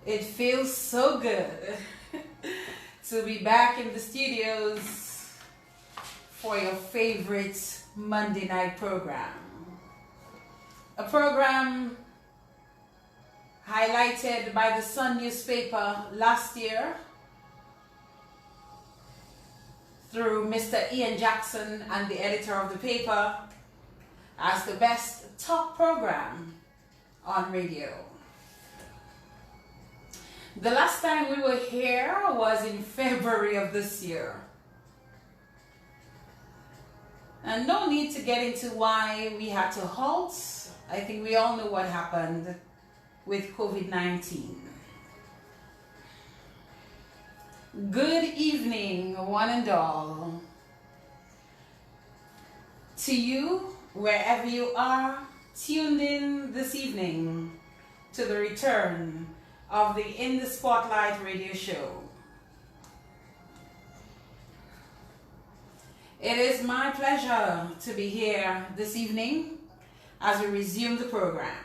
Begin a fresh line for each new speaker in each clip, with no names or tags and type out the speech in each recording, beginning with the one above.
It feels so good to be back in the studios for your favorite Monday night program. A program highlighted by the Sun newspaper last year through Mr. Ian Jackson and the editor of the paper as the best talk program on radio. The last time we were here was in February of this year. And no need to get into why we had to halt. I think we all know what happened with COVID-19. Good evening, one and all. To you, wherever you are, tuned in this evening to the return of the In the Spotlight radio show. It is my pleasure to be here this evening as we resume the program.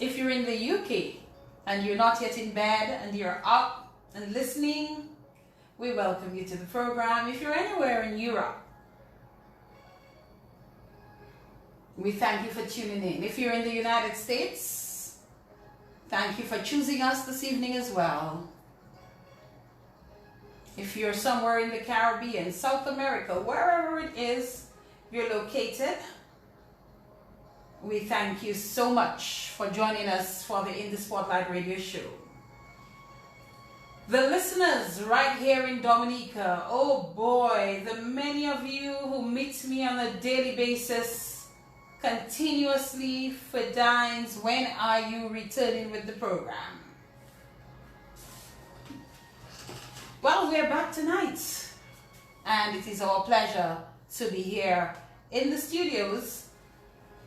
If you're in the UK and you're not yet in bed and you're up and listening, we welcome you to the program. If you're anywhere in Europe, we thank you for tuning in. If you're in the United States, thank you for choosing us this evening as well. If you're somewhere in the Caribbean, South America, wherever it is you're located, we thank you so much for joining us for the In the Spotlight radio show. The listeners right here in Dominica, oh boy, the many of you who meet me on a daily basis continuously for dines, when are you returning with the program? Well, we're back tonight, and it is our pleasure to be here in the studios.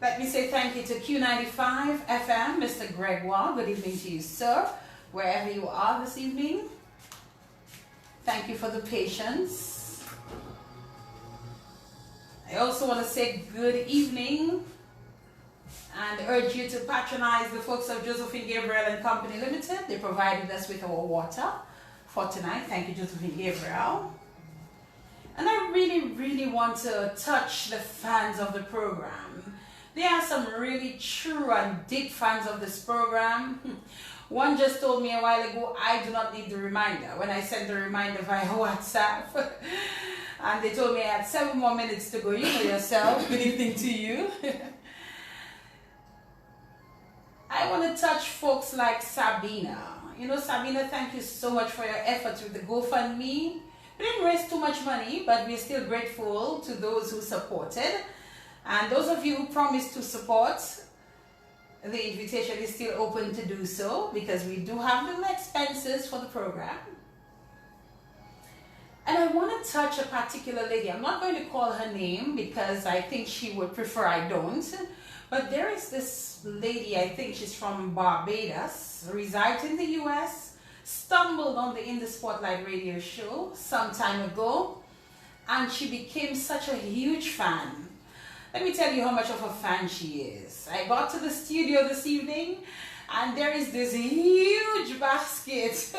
Let me say thank you to Q95 FM, Mr. Gregoire. Good evening to you, sir, wherever you are this evening. Thank you for the patience. I also want to say good evening and urge you to patronize the folks of Josephine Gabriel and Company Limited. They provided us with our water for tonight. Thank you, Josephine Gabriel. And I really want to touch the fans of the program. There are some really true and deep fans of this program. One just told me a while ago, I do not need the reminder, when I sent the reminder via WhatsApp. And they told me I had 7 more minutes to go. You know yourself. Good evening to you. I want to touch folks like Sabina. You know, Sabina, thank you so much for your efforts with the GoFundMe. We didn't raise too much money, but we're still grateful to those who supported. And those of you who promised to support, the invitation is still open to do so, because we do have little expenses for the program. And I want to touch a particular lady. I'm not going to call her name because I think she would prefer I don't. But there is this lady, I think she's from Barbados, resides in the US, stumbled on the In the Spotlight radio show some time ago, and she became such a huge fan. Let me tell you how much of a fan she is. I got to the studio this evening and there is this huge basket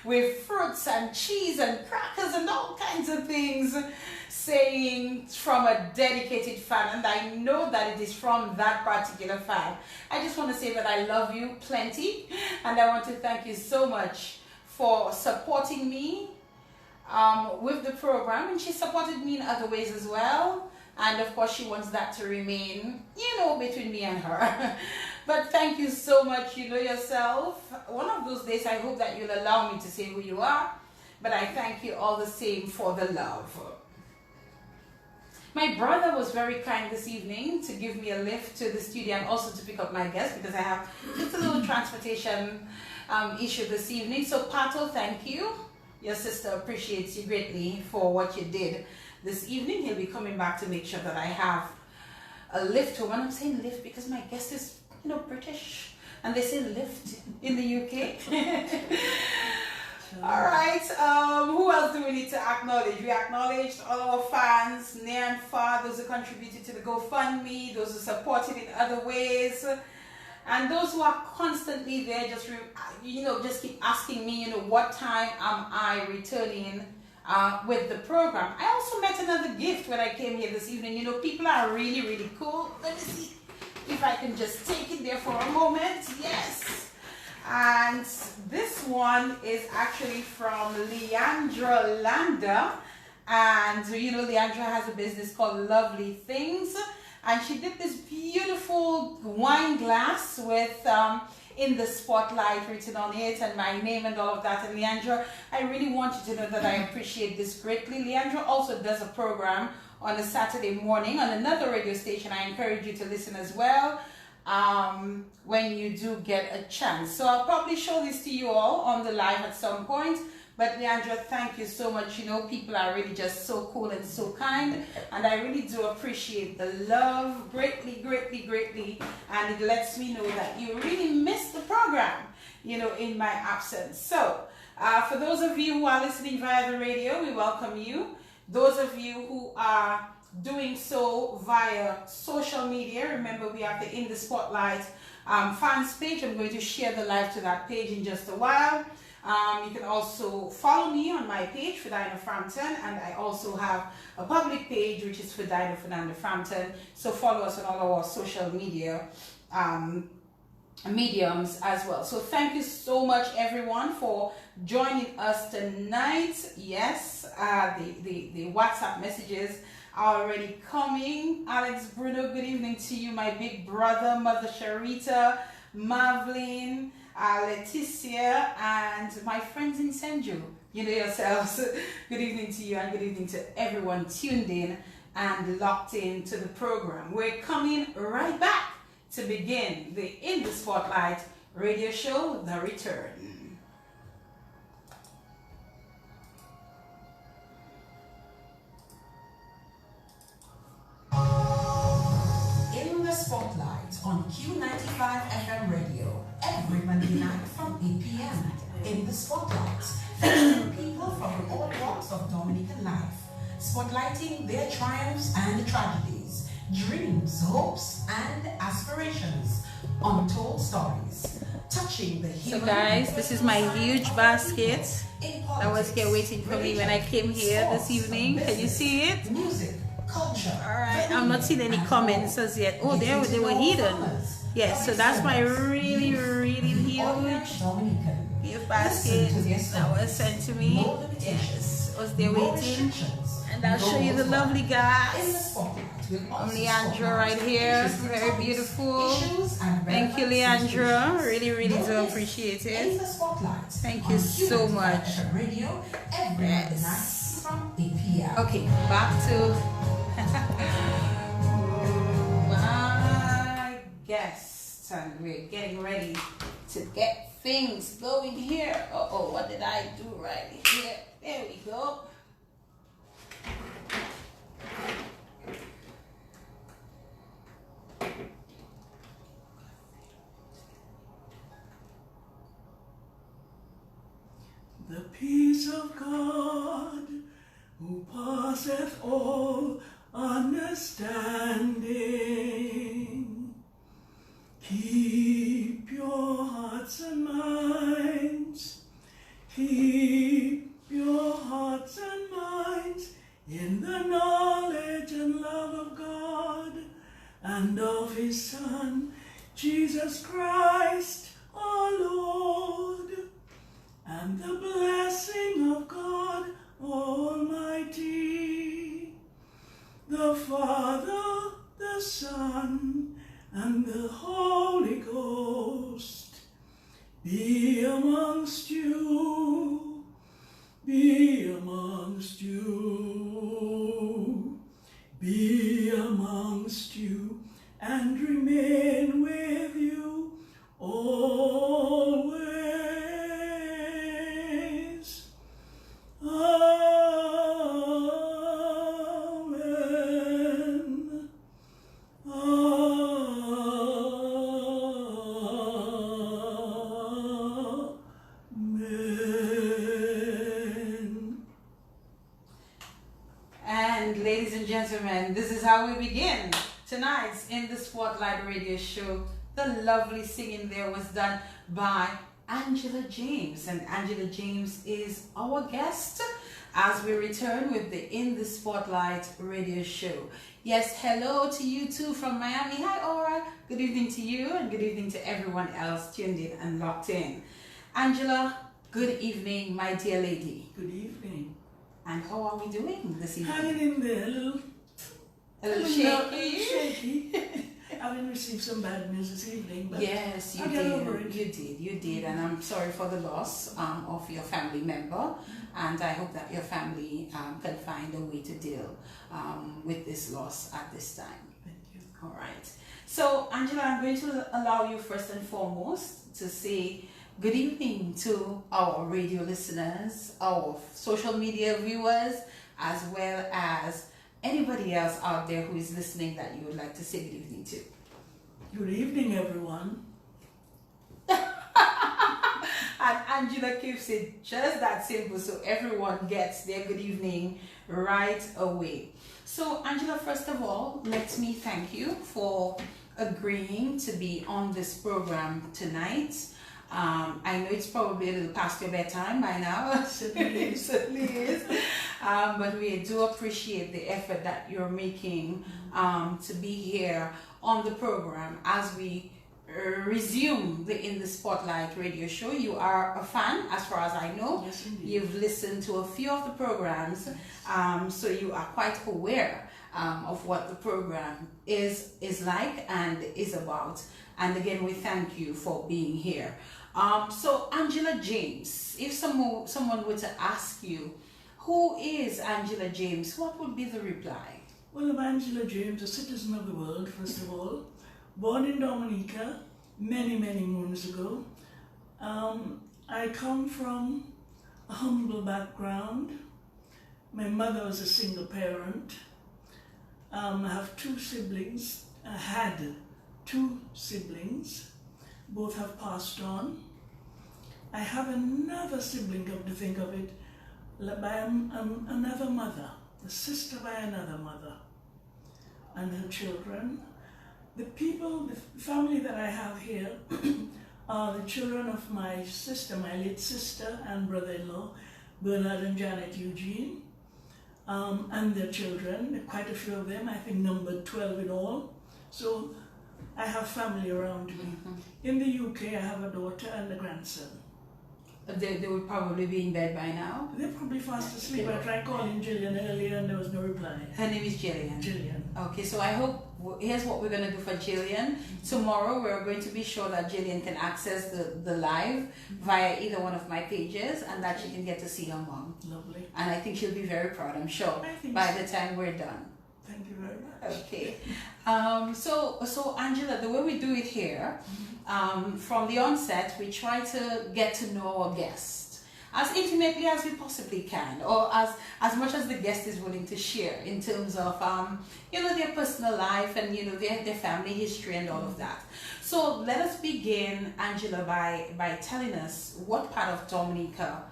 with fruits and cheese and crackers and all kinds of things, saying from a dedicated fan, and I know that it is from that particular fan. I just want to say that I love you plenty, and I want to thank you so much for supporting me with the program, and she supported me in other ways as well. And of course, she wants that to remain, you know, between me and her. But thank you so much. You know yourself. One of those days, I hope that you'll allow me to say who you are. But I thank you all the same for the love. My brother was very kind this evening to give me a lift to the studio and also to pick up my guest, because I have just a little transportation issue this evening. So Pato, thank you. Your sister appreciates you greatly for what you did this evening. He'll be coming back to make sure that I have a lift home. And I'm saying lift because my guest is, you know, British, and they say lift in the UK. All right. Who else do we need to acknowledge? We acknowledged all our fans, near and far, those who contributed to the GoFundMe, those who supported in other ways, and those who are constantly there. Just just keep asking me. What time am I returning with the program? I also met another gift when I came here this evening. People are really, really cool. Let me see if I can just take it there for a moment. Yes. And this one is actually from Leandra Landa. And Leandra has a business called Lovely Things. And she did this beautiful wine glass with in the spotlight written on it and my name and all of that. And Leandra, I really want you to know that I appreciate this greatly. Leandra also does a program on a Saturday morning on another radio station. I encourage you to listen as well when you do get a chance. So I'll probably show this to you all on the live at some point. But Leandra, thank you so much. People are really just so cool and so kind, and I really do appreciate the love greatly, greatly, greatly. And it lets me know that you really missed the program, in my absence. So for those of you who are listening via the radio, we welcome you. Those of you who are doing so via social media, remember we have the In the Spotlight fans page. I'm going to share the live to that page in just a while. You can also follow me on my page for Dinah Frampton, and I also have a public page which is for Dinah Fernanda Frampton. So follow us on all our social media mediums as well. So thank you so much everyone for joining us tonight. Yes, the WhatsApp messages are already coming. Alex Bruno, good evening to you, my big brother. Mother Sharita, Marvlin, Leticia, and my friends in Senju. You know yourselves. Good evening to you, and good evening to everyone tuned in and locked in to the program. We're coming right back to begin the In the Spotlight radio show, The Return. In the Spotlight on Q95 FM radio, every Monday night from 8 p.m. In the Spotlight, featuring people from all walks of Dominican life, spotlighting their triumphs and tragedies, dreams, hopes, and aspirations, untold stories, touching the human. So guys, this is my huge basket that was here waiting for me when I came here this evening. Can you see it? Music, culture. All right, I'm not seeing any comments as yet. Oh, they were hidden. Yes, so that's my really, really huge gift basket that was sent to me. Yes, was there waiting. And I'll show you the lovely guys from Leandra right here. Very beautiful. Thank you, Leandra. Really, really do appreciate it. Thank you so much. Yes. Okay, back to my guests. And we're getting ready to get things going here. Uh-oh, what did I do right here? There we go.
The peace of God, who passeth all understanding, keep your hearts and minds, keep your hearts and minds in the knowledge and love of God and of His Son, Jesus Christ, our Lord. And the blessing of God Almighty, the Father, the Son, and the Holy Ghost, be amongst you, be amongst you, be amongst you, and remain with you always. Amen. Amen.
And ladies and gentlemen, this is how we begin tonight's In the Spotlight radio show. The lovely singing there was done by Angela James, and Angela James is our guest as we return with the In the Spotlight radio show. Yes, hello to you too from Miami. Hi Aura, good evening to you and good evening to everyone else tuned in and locked in. Angela, good evening my dear lady.
Good evening.
And how are we doing this evening?
Hanging in there,
a little shaky.
I haven't received some bad news this evening, but
yes, you did. You did, and I'm sorry for the loss of your family member, and I hope that your family can find a way to deal with this loss at this time.
Thank you.
All right. So, Angela, I'm going to allow you first and foremost to say good evening to our radio listeners, our social media viewers, as well as anybody else out there who is listening that you would like to say good evening to.
Good evening, everyone.
And Angela keeps it just that simple, so everyone gets their good evening right away. So, Angela, first of all, let me thank you for agreeing to be on this program tonight. I know it's probably a little past your bedtime by now.
Certainly
is. But we do appreciate the effort that you're making to be here on the program as we resume the In the Spotlight radio show. You are a fan, as far as I know.
Yes, indeed.
You've listened to a few of the programs, so you are quite aware of what the program is like and is about. And again, we thank you for being here. So Angela James, if someone were to ask you, who is Angela James, what would be the reply?
Well, I'm Angela James, a citizen of the world, first of all. Born in Dominica many, many moons ago. I come from a humble background. My mother was a single parent. I have two siblings. I had two siblings. Both have passed on. I have another sibling, come to think of it, by another mother, a sister by another mother, and her children. The family that I have here are the children of my sister, my late sister and brother-in-law, Bernard and Janet Eugene, and their children, quite a few of them, I think numbered 12 in all. So I have family around me. In the UK, I have a daughter and a grandson.
They would probably be in bed by now.
They're probably fast asleep. I tried calling Jillian earlier and there was no reply.
Her name is Jillian.
Jillian.
Okay, so I hope, here's what we're going to do for Jillian. Tomorrow we're going to be sure that Jillian can access the live via either one of my pages and that she can get to see her mom.
Lovely.
And I think she'll be very proud, I'm sure, by the time we're done.
Thank you very much.
Okay. So Angela, the way we do it here, from the onset, we try to get to know our guest as intimately as we possibly can, or as much as the guest is willing to share in terms of, their personal life and, their family history and all of that. So let us begin, Angela, by telling us what part of Dominica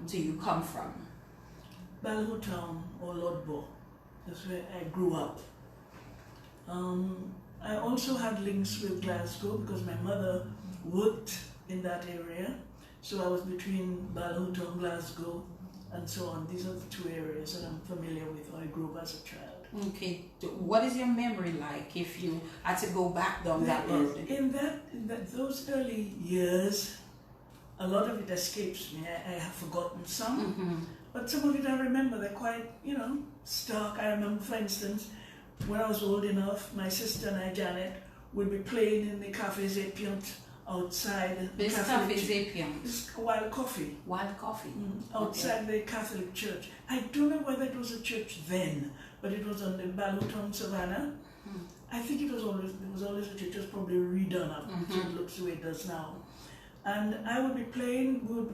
do you come from?
Balho Town or Lodbo. That's where I grew up. I also had links with Glasgow because my mother worked in that area. So I was between Balhoutown, Glasgow, and so on. These are the two areas that I'm familiar with, or I grew up as a child.
Okay. What is your memory like if you had to go back down that road?
In those early years, a lot of it escapes me. I have forgotten some. But some of it I remember. They're quite, stark. I remember, for instance, when I was old enough, my sister and I, Janet, would be playing in the Café Zépiant outside.
This Café Zépiant?
It's Wild Coffee.
Wild Coffee.
Outside the Catholic church. I don't know whether it was a church then, but it was on the Balhoutown Savannah. I think it was always a church. It was probably redone up. So it looks the way it does now. And we would be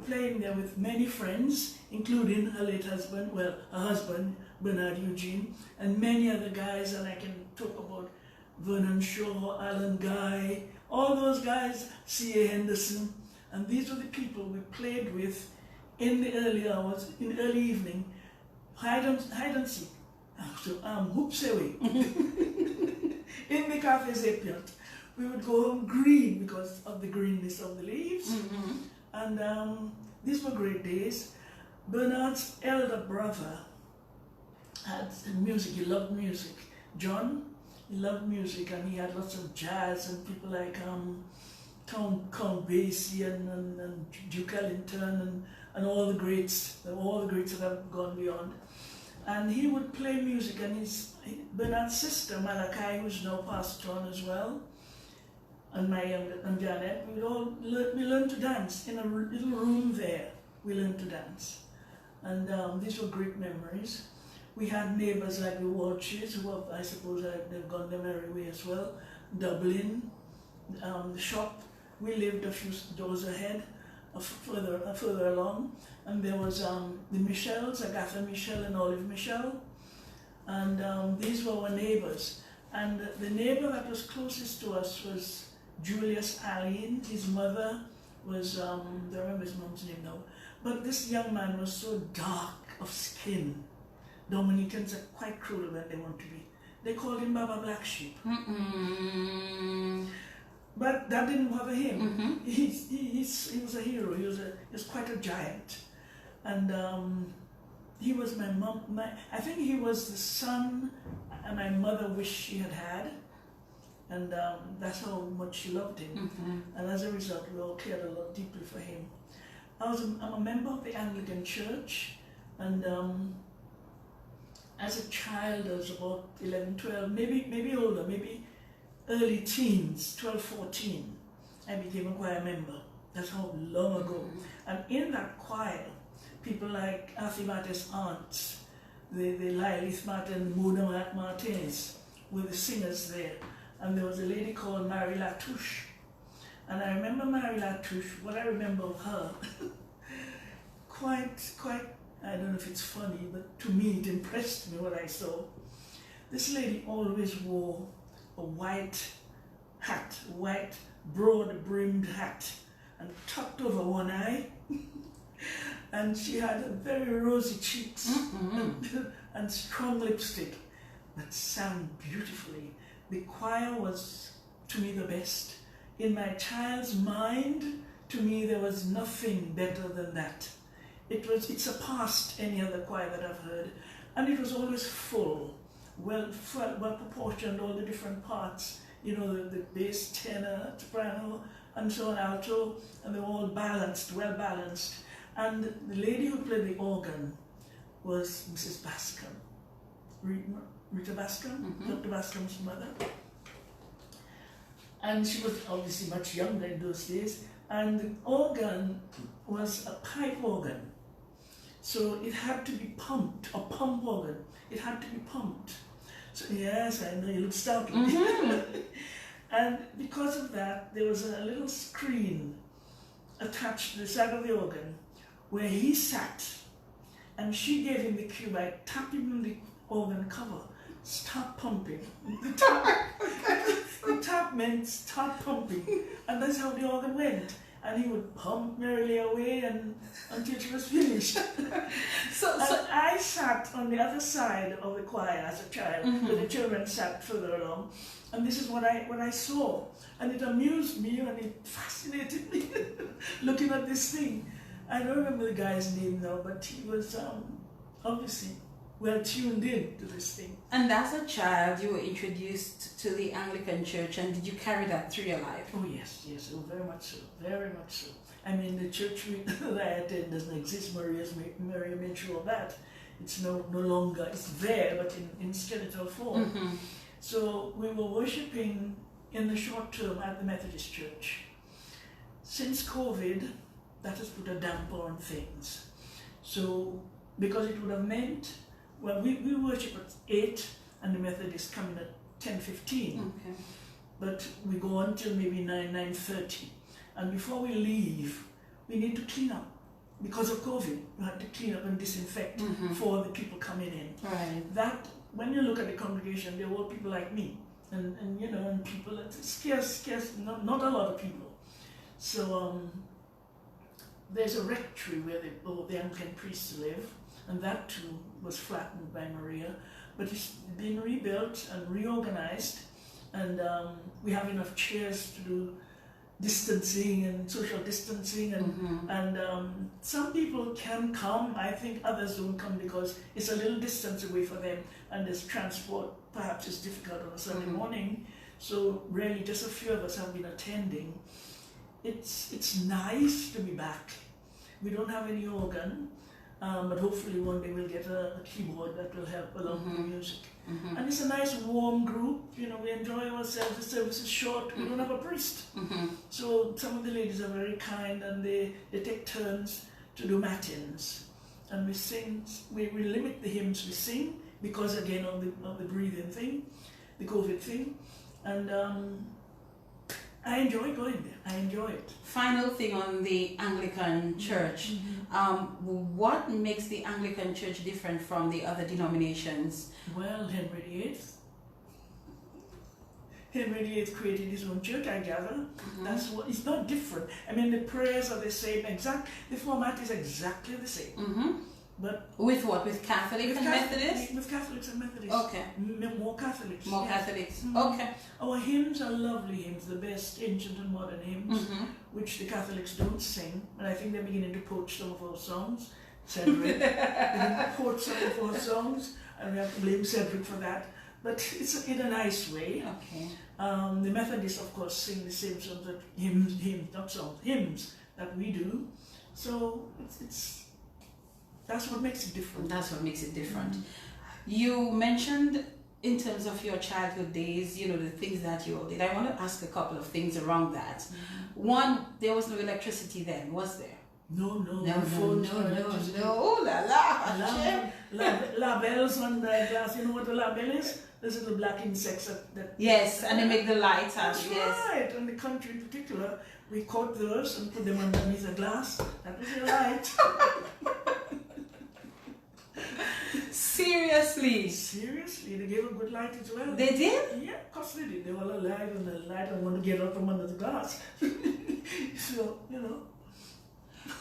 playing there with many friends, including her late husband, her husband, Bernard Eugene, and many other guys, and I can talk about Vernon Shaw, Alan Guy, all those guys, C.A. Henderson, and these were the people we played with in the early hours, in early evening, hide and seek. So hoops away. In the Cafe Zepiant, we would go home green because of the greenness of the leaves. And these were great days. Bernard's elder brother had music, he loved music. John, he loved music, and he had lots of jazz and people like Count Basie and Duke Ellington and all the greats that have gone beyond. And he would play music, and Bernard's sister, Malachi, who's now passed on as well, and and Janet, we learned to dance in a little room there. We learned to dance. And these were great memories. We had neighbors like the Walshes, who I suppose they've gone their merry way as well. Dublin, the shop. We lived a few doors ahead, further along. And there was the Michels, Agatha Michel and Olive Michel. And these were our neighbors. And the neighbor that was closest to us was Julius Allen. His mother was, I don't remember his mom's name now. But this young man was so dark of skin. Dominicans are quite cruel when they want to be. They called him Baba Black Sheep. But that didn't bother him. He was a hero. He was quite a giant. And he was my mom. I think he was the son my mother wished she had. And that's how much she loved him. And as a result, we all cared a lot deeply for him. I'm a member of the Anglican Church, and as a child, I was about 11, 12, maybe older, maybe early teens, 12, 14, I became a choir member. That's how long ago. And in that choir, people like Arthur Martin's aunts, the Lilith Martin, Mona Martinez, were the singers there. And there was a lady called Marie Latouche. And I remember Marie Latouche, what I remember of her, quite, I don't know if it's funny, but to me it impressed me what I saw. This lady always wore a white hat, white broad-brimmed hat, and tucked over one eye. And she had very rosy cheeks and strong lipstick that sang beautifully. The choir was, to me, the best. In my child's mind, to me, there was nothing better than that. It surpassed any other choir that I've heard. And it was always full, well proportioned, all the different parts. You know, the bass, tenor, soprano, and so on, alto, and they were all balanced, well balanced. And the lady who played the organ was Mrs. Bascom, Rita Bascom, Dr. Bascom's mother. And she was obviously much younger in those days. And the organ was a pipe organ. So it had to be pumped, a pump organ. It had to be pumped. So yes, I know you look startled. And because of that, there was a little screen attached to the side of the organ where he sat. And she gave him the cue by tapping on the organ cover. Stop pumping. The tap meant stop pumping. And that's how the organ went. And he would pump merrily away until it was finished. So I sat on the other side of the choir as a child, where the children sat further along. And this is what I saw. And it amused me and it fascinated me, looking at this thing. I don't remember the guy's name now, but he was obviously well tuned in to this thing.
And as a child, you were introduced to the Anglican Church, and did you carry that through your life?
Oh yes, oh, very much so, very much so. I mean, the church that I attend doesn't exist. Maria made sure of that. It's no longer, it's there, but in skeletal form. So we were worshipping in the short term at the Methodist Church. Since COVID, that has put a damper on things. So, because it would have meant, well, we worship at 8 and the Methodists come in at 10:15.
Okay.
But we go on till maybe 9:30. And before we leave, we need to clean up. Because of COVID, we had to clean up and disinfect for the people coming in.
Right.
That, when you look at the congregation, they're all people like me. And you know, and people, scarce, not a lot of people. So there's a rectory where the Anglican priests live, and that too was flattened by Maria. but it's been rebuilt and reorganized, and we have enough chairs to do distancing and social distancing, and some people can come. I think others don't come because it's a little distance away for them, and this transport perhaps is difficult on a Sunday morning. So really, just a few of us have been attending. It's nice to be back. We don't have any organ, but hopefully one day we'll get a keyboard that will help along with the music. And it's a nice warm group, you know, we enjoy ourselves. The service is short, we don't have a priest. So some of the ladies are very kind, and they take turns to do matins. And we sing, we limit the hymns we sing, because again of the breathing thing, the COVID thing. And I enjoy going there. I enjoy it.
Final thing on the Anglican Church. What makes the Anglican Church different from the other denominations?
Well, Henry VIII. Henry VIII created his own church, I gather. That's what. It's not different. I mean, the prayers are the same. The format is exactly the same. But
with what? With Catholics and Methodists?
With Catholics and Methodists.
Okay.
More Catholics.
More Catholics. Okay.
Our hymns are lovely hymns, the best ancient and modern hymns, which the Catholics don't sing. And I think they're beginning to poach some of our songs. Cedric. They poach some of our songs, and we have to blame Cedric for that. But it's in a nice way.
Okay.
The Methodists, of course, sing the same songs that hymns that we do. So that's what makes it different.
That's what makes it different. You mentioned in terms of your childhood days, you know, the things that you all did. I want to ask a couple of things around that. One, there was no electricity then, was there?
No.
Oh la la.
Labels on the glass. You know what a label is? Those little black insects that
yes, and they make the lights.
That's right. In the country in particular, we caught those and put them underneath the glass. That was your light. Seriously, they gave a good light as well.
They did?
Yeah, of course they did. They were alive, and the light and want to get out from under the glass. So, you know.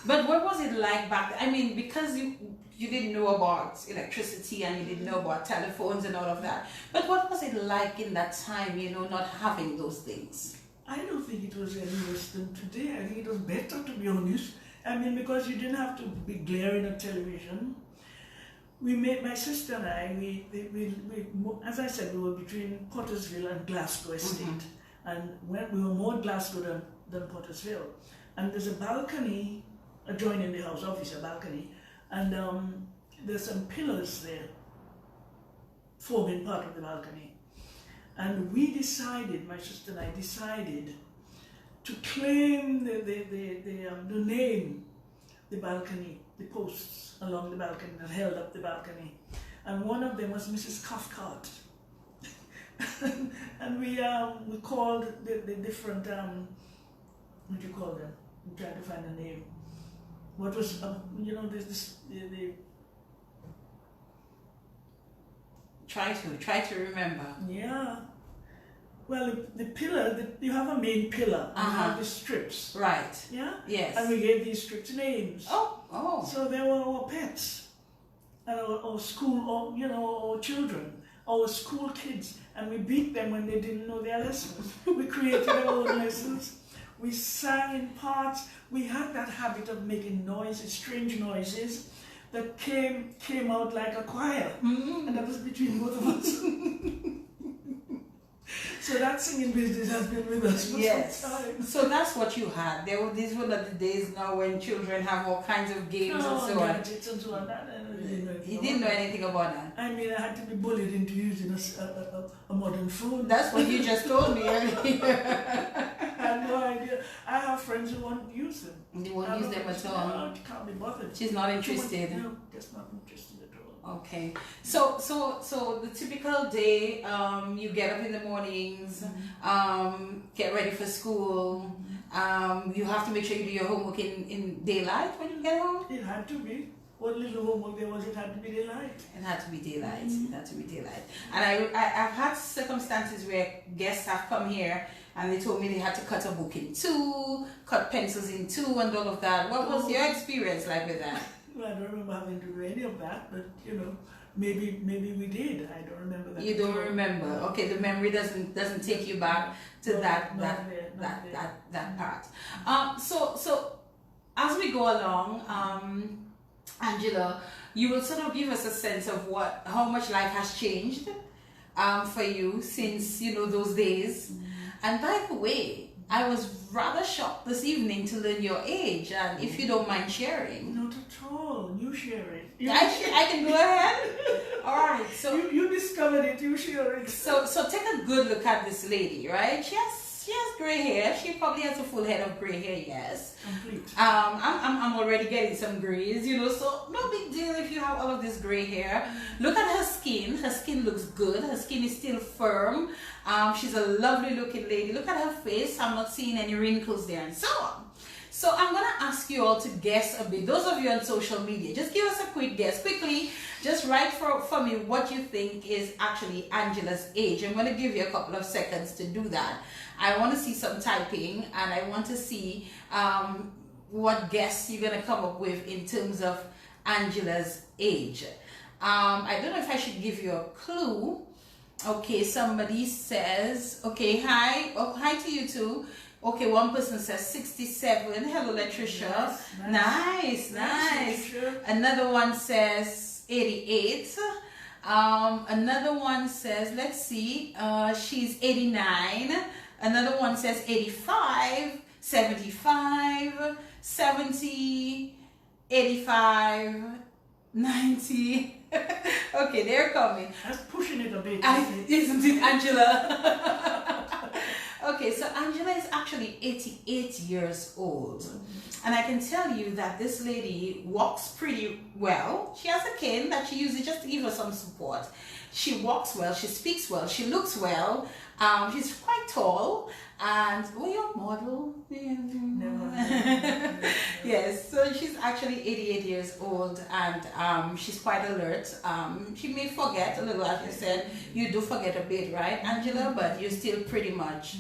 But what was it like back then? I mean, because you didn't know about electricity and you didn't know about telephones and all of that. But what was it like in that time, you know, not having those things?
I don't think it was any worse than today. I think it was better, to be honest. I mean, because you didn't have to be glaring at television. My sister and I, we as I said, we were between Pottersville and Glasgow Estate. And when we were more Glasgow than Pottersville. And there's a balcony adjoining the house, obviously a balcony, and there's some pillars there forming part of the balcony. And we decided, my sister and I decided, to claim the name, the balcony, the posts along the balcony that held up the balcony. And one of them was Mrs. Cathcart. And we called the different, what do you call them? I'm trying to find a name. What was, you know, the
Try to remember.
Yeah. Well, the pillar, you have a main pillar, and you have the strips.
Right.
Yeah?
Yes.
And we gave these strips names.
Oh.
So they were our pets, and our school, or, you know, our children, our school kids, and we beat them when they didn't know their lessons. We created our own lessons. We sang in parts. We had that habit of making noises, strange noises, that came out like a choir. And that was between both of us. So that singing business has been with us for some time.
So that's what you had. These were the days now when children have all kinds of games and so on.
Gadgets and so on.
He didn't know anything about that.
I mean, I had to be bullied into using a modern phone.
That's what you just told me earlier.
I had no idea. I have friends who won't use them.
You won't use them at all?
No, can't be bothered.
She's not interested?
No, just not interested at all.
Okay. So the typical day, you get up in the mornings, get ready for school. You have to make sure you do your homework in daylight when you get home?
It had to be. What little homework there was, it had to be daylight.
It had to be daylight. It had to be daylight. And I've had circumstances where guests have come here and they told me they had to cut a book in two, cut pencils in two, and all of that. What was your experience like with that?
Well, I don't remember having to do any of that, but you know, maybe we did. I don't remember that.
You don't remember. Okay, the memory doesn't take you back to that part. So as we go along, Angela, you will sort of give us a sense of how much life has changed for you since those days. And by the way, I was rather shocked this evening to learn your age, and if you don't mind sharing.
Not at all. You share it.
I can go ahead. All right. So
you discovered it. You share it.
So take a good look at this lady, right? She has gray hair. She probably has a full head of gray hair. Yes.
Complete.
I'm already getting some grays, so no big deal if you have all of this gray hair. Look at her skin. Her skin looks good. Her skin is still firm. She's a lovely looking lady. Look at her face. I'm not seeing any wrinkles there and so on. So I'm going to ask you all to guess a bit. Those of you on social media, just give us a quick guess. Quickly, just write for me what you think is actually Angela's age. I'm going to give you a couple of seconds to do that. I want to see some typing, and I want to see what guess you're going to come up with in terms of Angela's age. I don't know if I should give you a clue. Okay, somebody says, okay, hi. Oh, hi to you too. Okay, one person says 67. Hello, Latricia. Nice. Another one says 88. Another one says, let's see, she's 89. Another one says 85, 75, 70, 85, 90. Okay, they're coming.
That's pushing it a bit.
Isn't it, Angela? Okay, so Angela is actually 88 years old. And I can tell you that this lady walks pretty well. She has a cane that she uses just to give her some support. She walks well, she speaks well, she looks well. She's quite tall. And you're a model. Yes, so she's actually 88 years old, and she's quite alert. She may forget a little, as you said. You do forget a bit, right, Angela? But you're still pretty much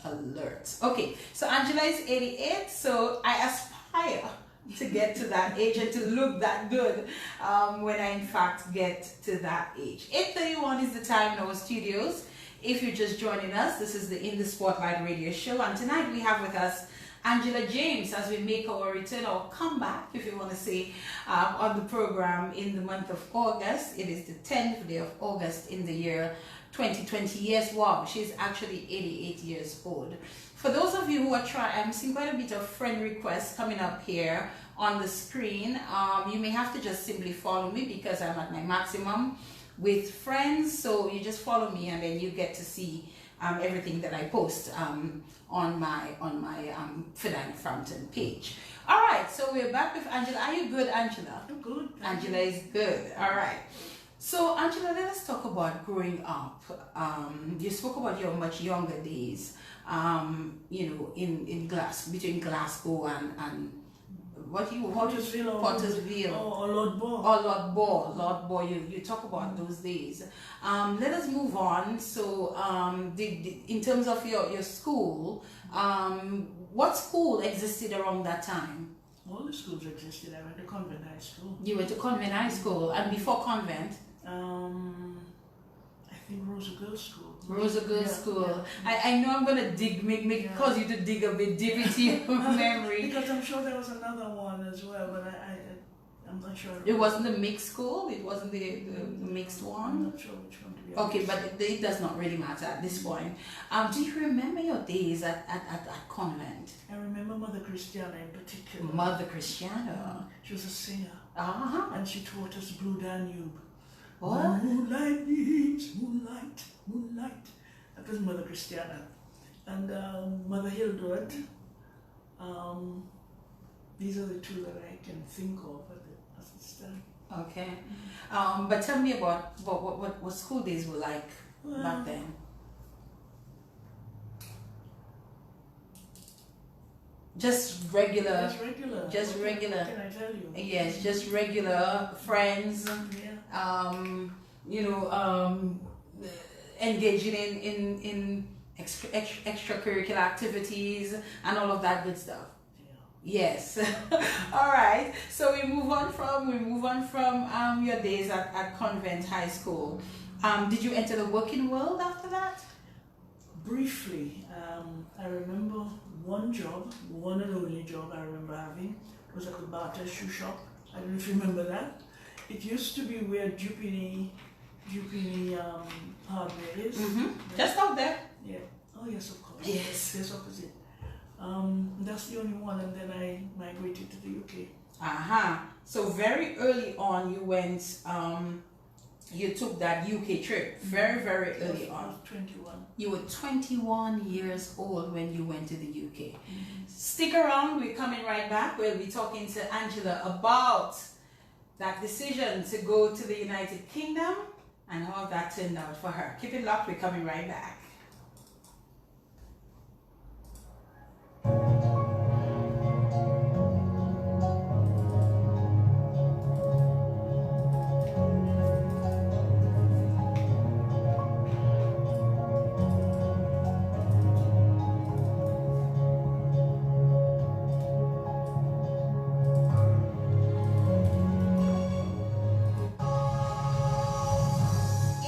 alert. Okay, so Angela is 88, so I aspire to get to that age and to look that good when I in fact get to that age. 8:31 is the time in our studios. If you're just joining us, this is the In the Spotlight radio show, and tonight we have with us Angela James as we make our return or comeback, if you want to say, on the program in the month of August. It is the 10th day of August in the year 2020. Yes, wow, she's actually 88 years old. For those of you who are I'm seeing quite a bit of friend requests coming up here on the screen. You may have to just simply follow me because I'm at my maximum with friends, so you just follow me and then you get to see everything that I post on my Fidina Frampton page. All right, so we're back with Angela. Are you good, Angela?
I'm good.
Angela is good. All right. So Angela, let us talk about growing up. You spoke about your much younger days. In between Glasgow and Pottersville
or Lord
Ball. You talk about those days. Let us move on. So in terms of your school, what school existed around that time?
All the schools existed. I went to Convent High School.
You went to Convent High School, and before Convent?
I think Rosa Girls School.
Rosa Girls School. Yeah. I know I'm gonna cause you to dig a bit deep into your memory.
Because I'm sure there was another one as well, but I'm not sure.
It wasn't the mixed school. It wasn't the mixed one.
I'm not sure which one to be
honest. Okay,
but
it does not really matter at this point. Do you remember your days at Convent?
I remember Mother Christiana in particular.
Mother Christiana.
She was a singer.
And
she taught us Blue Danube.
What?
Moonlight beams, moonlight, moonlight. That was Mother Christiana. And Mother Hildred. These are the two that I can think of at this time.
Okay. But tell me about what school days were like back then. Just regular. Just regular.
What can I tell you?
Yes, just regular friends.
Yeah.
Engaging in extracurricular activities and all of that good stuff. Yes. All right. So we move on from your days at Convent High School. Did you enter the working world after that?
Briefly, I remember one and only job I remember having was at the Barter shoe shop. I don't know if you remember that. It used to be where Jupini hardware is.
Just out there.
Yeah. Oh yes, of course.
Yes.
Yes, opposite. That's the only one, and then I migrated to the UK.
So very early on, you went. You took that UK trip. Very very early
I
on.
was 21.
You were 21 years old when you went to the UK. Stick around. We're coming right back. We'll be talking to Angela about that decision to go to the United Kingdom and how that turned out for her. Keep it locked. We're coming right back.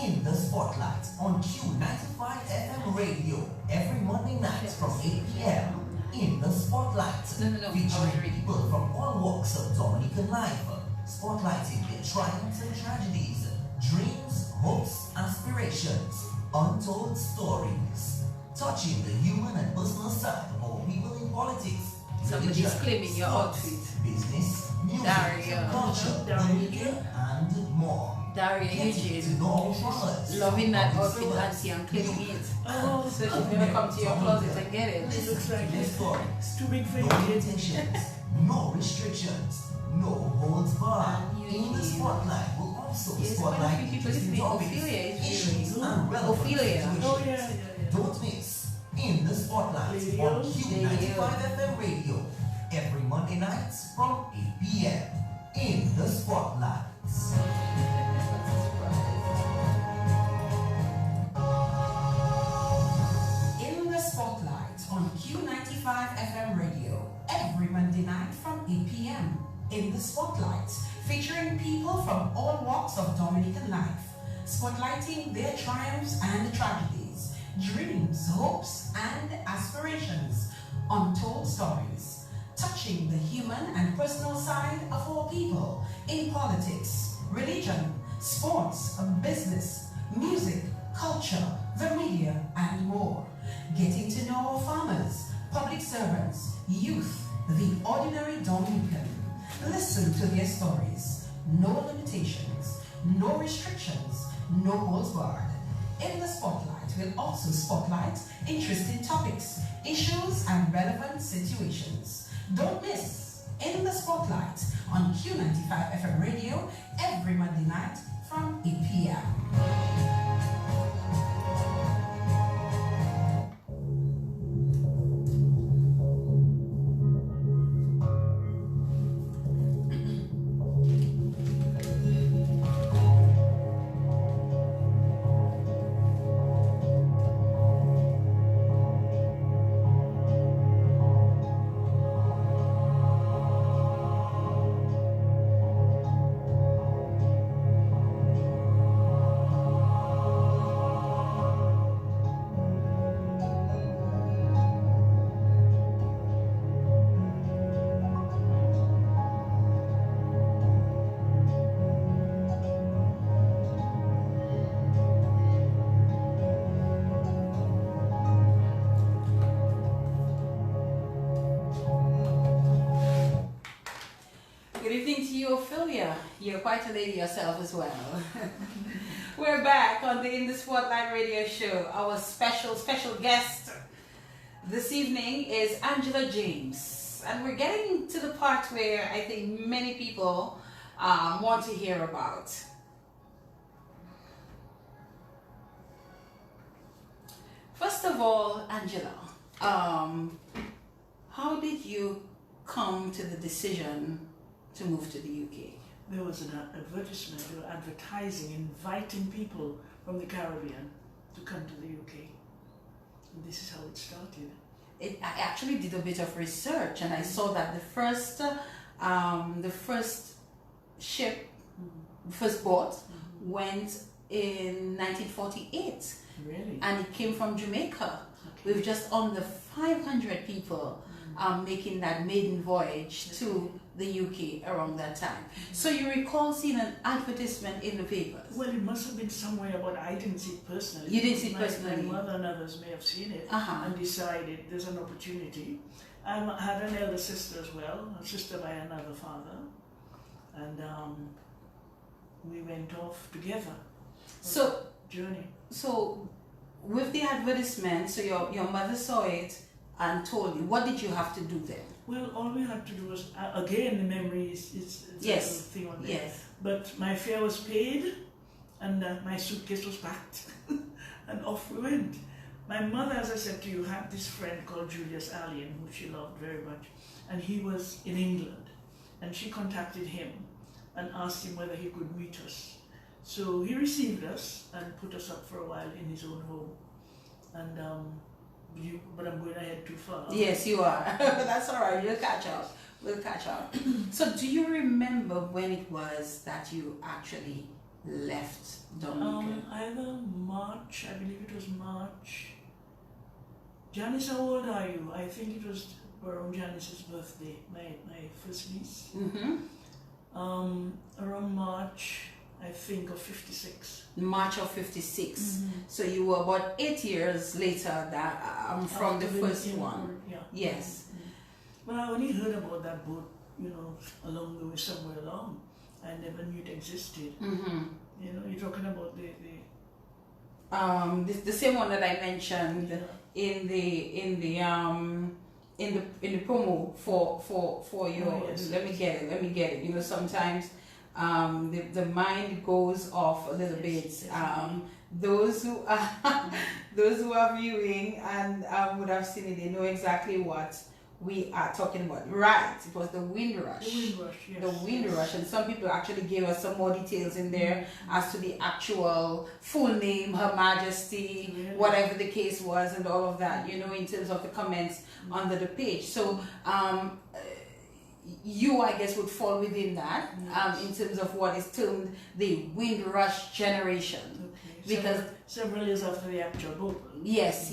In the Spotlight on Q95 FM radio every Monday night from 8 p.m. In the Spotlight,
No.
featuring people from all walks of Dominican life, spotlighting their triumphs and tragedies, dreams, hopes, aspirations, untold stories, touching the human and personal side of our people in politics,
Somebody's
religion,
claiming your
sports,
outfit.
business, music,
Daria.
culture, the media, and more.
Daria
Getting
Eugene,
to know our fathers,
loving that
our
outfit,
fathers,
Auntie, and claiming it.
Oh,
So she's gonna come to your closet and get it.
it looks like
their
it.
stories.
Too big for
No
you, kid.
limitations, no restrictions, no holds barred.
And you
In the
need-
spotlight will also
Yes, quite a
spotlight
few people
interesting
listening.
topics,
Ophelia is
issues,
really-
and relevant
Ophelia.
situations.
Oh yeah.
Don't miss In the Spotlight
Radio.
on Q95 FM radio every Monday nights from 8 p.m. In the Spotlight. In the Spotlight on Q95 FM radio every Monday night from 8 p.m. In the Spotlight, featuring people from all walks of Dominican life, spotlighting their triumphs and tragedies, dreams, hopes, and aspirations, untold stories, touching the human and personal side of our people in politics, religion, sports, business, music, culture, the media, and more. Getting to know our farmers, public servants, youth, the ordinary Dominican. Listen to their stories. No limitations, no restrictions, no holds barred. In the Spotlight, we'll also spotlight interesting topics, issues, and relevant situations. Don't miss In the Spotlight on Q95 FM radio every Monday night from 8 p.m. Good evening to you, Ophelia. You're quite a lady yourself as well. We're back on the In the Spotlight radio show. Our special guest this evening is Angela James. And we're getting to the part where I think many people want to hear about. First of all, Angela, how did you come to the decision to move to the UK?
There was an advertisement, they were advertising, inviting people from the Caribbean to come to the UK. And this is how it started.
I actually did a bit of research, and I saw that the first ship, first boat, went in 1948.
Really?
And it came from Jamaica,
Okay.
with just under 500 people making that maiden voyage to the UK around that time. So you recall seeing an advertisement in the papers?
Well, it must have been somewhere, but I didn't see it personally.
You didn't see it
My
personally?
mother and others may have seen it
Uh-huh.
and decided there's an opportunity. I had an elder sister as well, a sister by another father, and we went off together on
So,
a journey.
so with the advertisement, so your mother saw it and told you, what did you have to do then?
Well, all we had to do was, again, the memory is
Yes.
a thing on there.
Yes.
But my fare was paid, and my suitcase was packed, and off we went. My mother, as I said to you, had this friend called Julius Allen, who she loved very much, and he was in England, and she contacted him and asked him whether he could meet us. So he received us and put us up for a while in his own home. And but I'm going ahead too far.
Yes, you are. That's all right. We'll catch up. We'll catch up. So, do you remember when it was that you actually left Dominica?
Either March, I believe it was March. Janice, how old are you? I think it was around Janice's birthday, my first niece. Around March, I think, of 56.
March of 56. So you were about 8 years later that from the
After
first
in-
one.
Yeah.
Yes.
Well, I only heard about that boat, along the way somewhere along. I never knew it existed. You're talking about
The same one that I mentioned in the promo for your.
Oh, yes.
Let me get it. Sometimes the mind goes off a little bit. Those who are viewing and would have seen it, they know exactly what we are talking about. Right, it was the Windrush.
The Windrush, yes.
The Windrush, and some people actually gave us some more details in there as to the actual full name, Her Majesty, whatever the case was, and all of that, in terms of the comments under the page. So, you, I guess, would fall within that, in terms of what is termed the Windrush generation.
Okay.
Because
several years after the actual boat.
yes.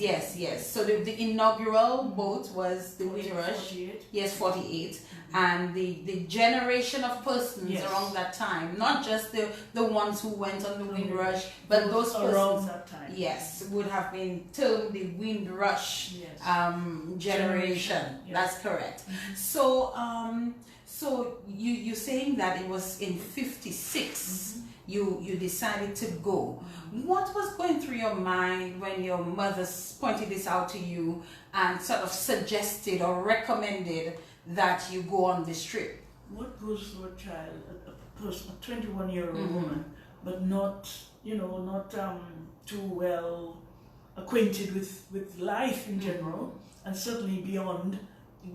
So the inaugural boat was the Windrush.
48.
Yes, 48. And the generation of persons around that time, not just the ones who went on the Windrush, but those
around
persons,
that time.
yes, would have been termed the Windrush generation.
Yes.
That's correct. So you're saying that it was in 56 you decided to go. What was going through your mind when your mother pointed this out to you and sort of suggested or recommended that you go on this trip?
What goes through a child, a person, a 21-year-old woman, but not too well acquainted with life in general, and certainly beyond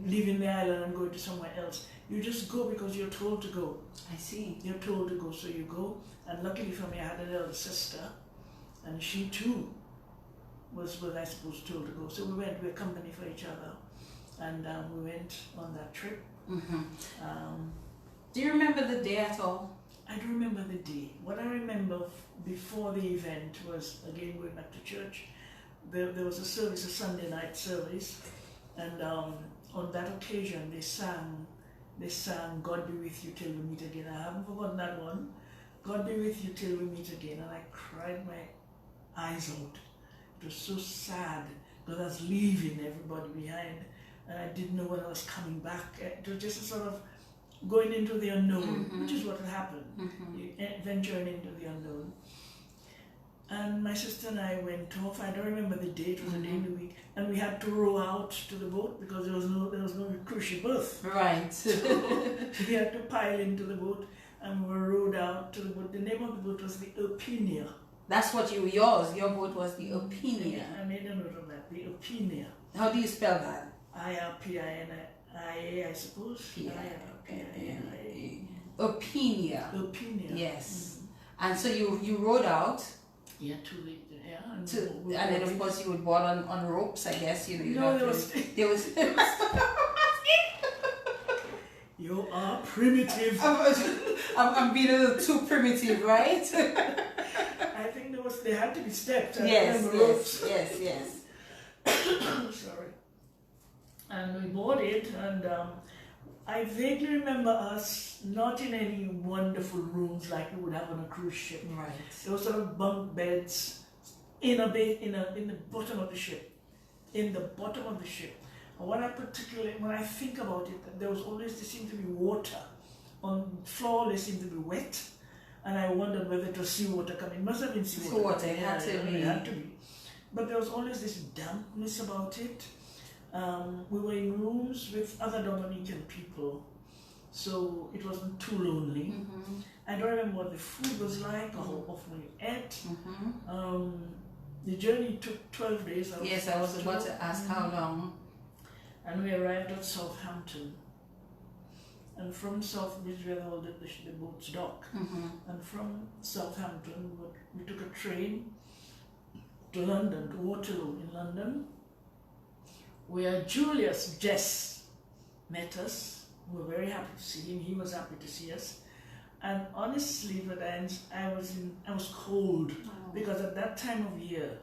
leaving the island and going to somewhere else. You just go because you're told to go.
I see.
You're told to go, so you go. And luckily for me, I had an elder sister, and she too was I suppose, told to go. So we went, we were company for each other, and we went on that trip.
Do you remember the day at all?
I don't remember the day. What I remember before the event was, again, going back to church, there was a service, a Sunday night service, and on that occasion they sang, God be with you till we meet again. I haven't forgotten that one. God be with you till we meet again. And I cried my eyes out. It was so sad because I was leaving everybody behind, and I didn't know when I was coming back. It was just a sort of going into the unknown, which is what had happened, venturing into the unknown. And my sister and I went off. I don't remember the date. It was a day in the week, and we had to row out to the boat because there was no cruise ship berth.
Right.
So we had to pile into the boat, and we were rowed out to the boat. The name of the boat was the Opinia.
That's what your boat was, the Opinia.
I made a note of that, the Opinia.
How do you spell that?
I suppose.
Opinia.
Opinia.
Yes. And so you rode out.
Yeah, 2 weeks. Yeah.
And then of course you would board on ropes, I guess, you know.
No, there was. You are primitive.
I'm being a little too primitive, right?
I think there had to be steps.
Yes.
Sorry. And we boarded, and I vaguely remember us not in any wonderful rooms like you would have on a cruise ship.
Right.
There were sort of bunk beds in the bottom of the ship. In the bottom of the ship. And when I think about it, there seemed to be water. On the floor there seemed to be wet. And I wondered whether it was seawater coming. It must have been seawater.
It had to be.
But there was always this dampness about it. We were in rooms with other Dominican people, so it wasn't too lonely.
Mm-hmm.
I don't remember what the food was like or how often we ate.
Mm-hmm.
The journey took 12 days.
I was about to ask how long.
And we arrived at Southampton. And from Southbridge, where all the boats dock.
Mm-hmm.
And from Southampton, we took a train to London, to Waterloo in London, where Julius Jess met us. We were very happy to see him. He was happy to see us. And honestly, I was cold because at that time of year,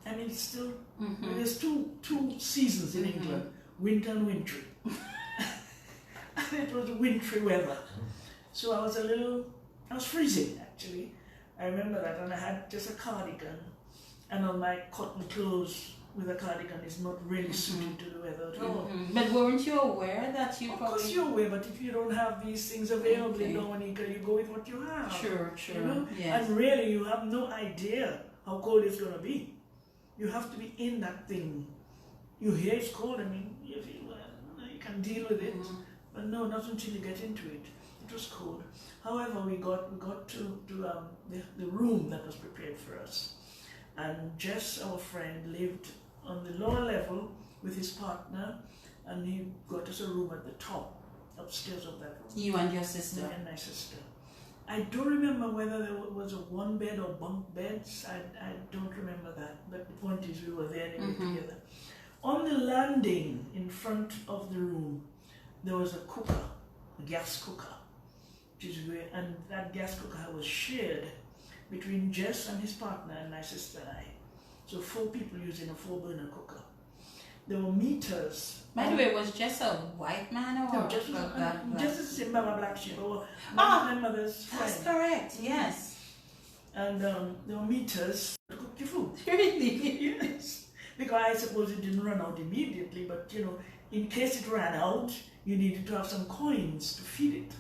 I mean, it's still there's two seasons in England, winter and wintry. And it was wintry weather, so I was freezing actually. I remember that, and I had just a cardigan, and all my cotton clothes with a cardigan is not really suited to the weather at all.
But weren't you aware that you
Of
probably...
course you're aware, but if you don't have these things available in Dominica, you go with what you have.
Sure.
You know?
Yes.
And really, you have no idea how cold it's going to be. You have to be in that thing. You hear it's cold, I mean, you feel, well, you can deal with it. But no, not until you get into it. It was cold. However, we got to the room that was prepared for us. And Jess, our friend, lived on the lower level with his partner, and he got us a room at the top, upstairs of that room.
You and your sister?
Me and my sister. I don't remember whether there was a one bed or bunk beds. I don't remember that. But the point is, we were there anyway together. On the landing in front of the room, there was a cooker, a gas cooker, and that gas cooker was shared between Jess and his partner and my sister and I. So 4 people using a 4-burner cooker. There were meters.
By the way, was Jess a white man or
no? Jess is a black sheep. My mother's friend.
That's correct. Yes.
And there were meters to cook your food.
Really?
Yes. Because I suppose it didn't run out immediately, but in case it ran out, you needed to have some coins to feed it.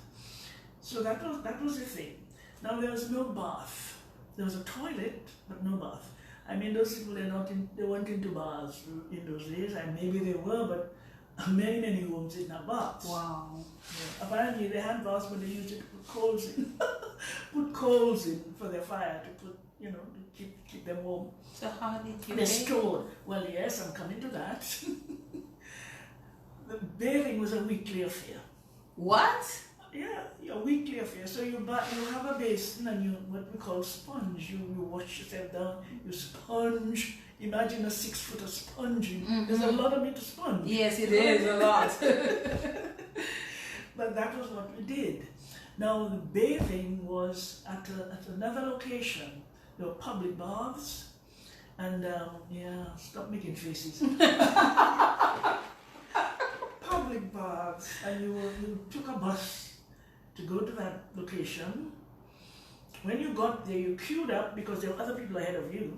So that was the thing. Now there was no bath. There was a toilet, but no bath. I mean, those people they weren't into baths in those days. And maybe they were, but many homes didn't have baths.
Wow.
Yeah. Apparently they had baths, but they used it to put coals in. Put coals in for their fire to put, to keep them warm.
So how did you
They stored. Well, yes, I'm coming to that. The bathing was a weekly affair.
What?
Yeah, a weekly affair. So you have a basin and what we call sponge. You wash yourself down, you sponge. Imagine a 6-footer sponging. There's a lot of it to sponge.
Yes, it is a lot.
But that was what we did. Now the bathing was at another location. There were public baths, and stop making faces. Public baths, and you took a bus to go to that location. When you got there, you queued up because there were other people ahead of you.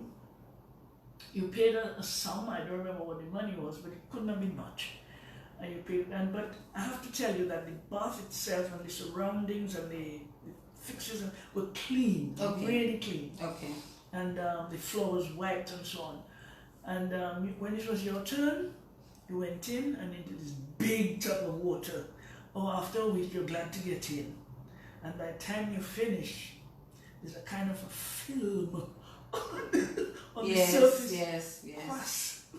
You paid a sum. I don't remember what the money was, but it couldn't have been much. And you paid, but I have to tell you that the bath itself and the surroundings and the fixtures were clean, really clean.
Okay.
And the floor was wiped and so on. And when it was your turn, you went in and into this big tub of water. After a week, you're glad to get in. And by the time you finish, there's a kind of a film on the surface. Yes.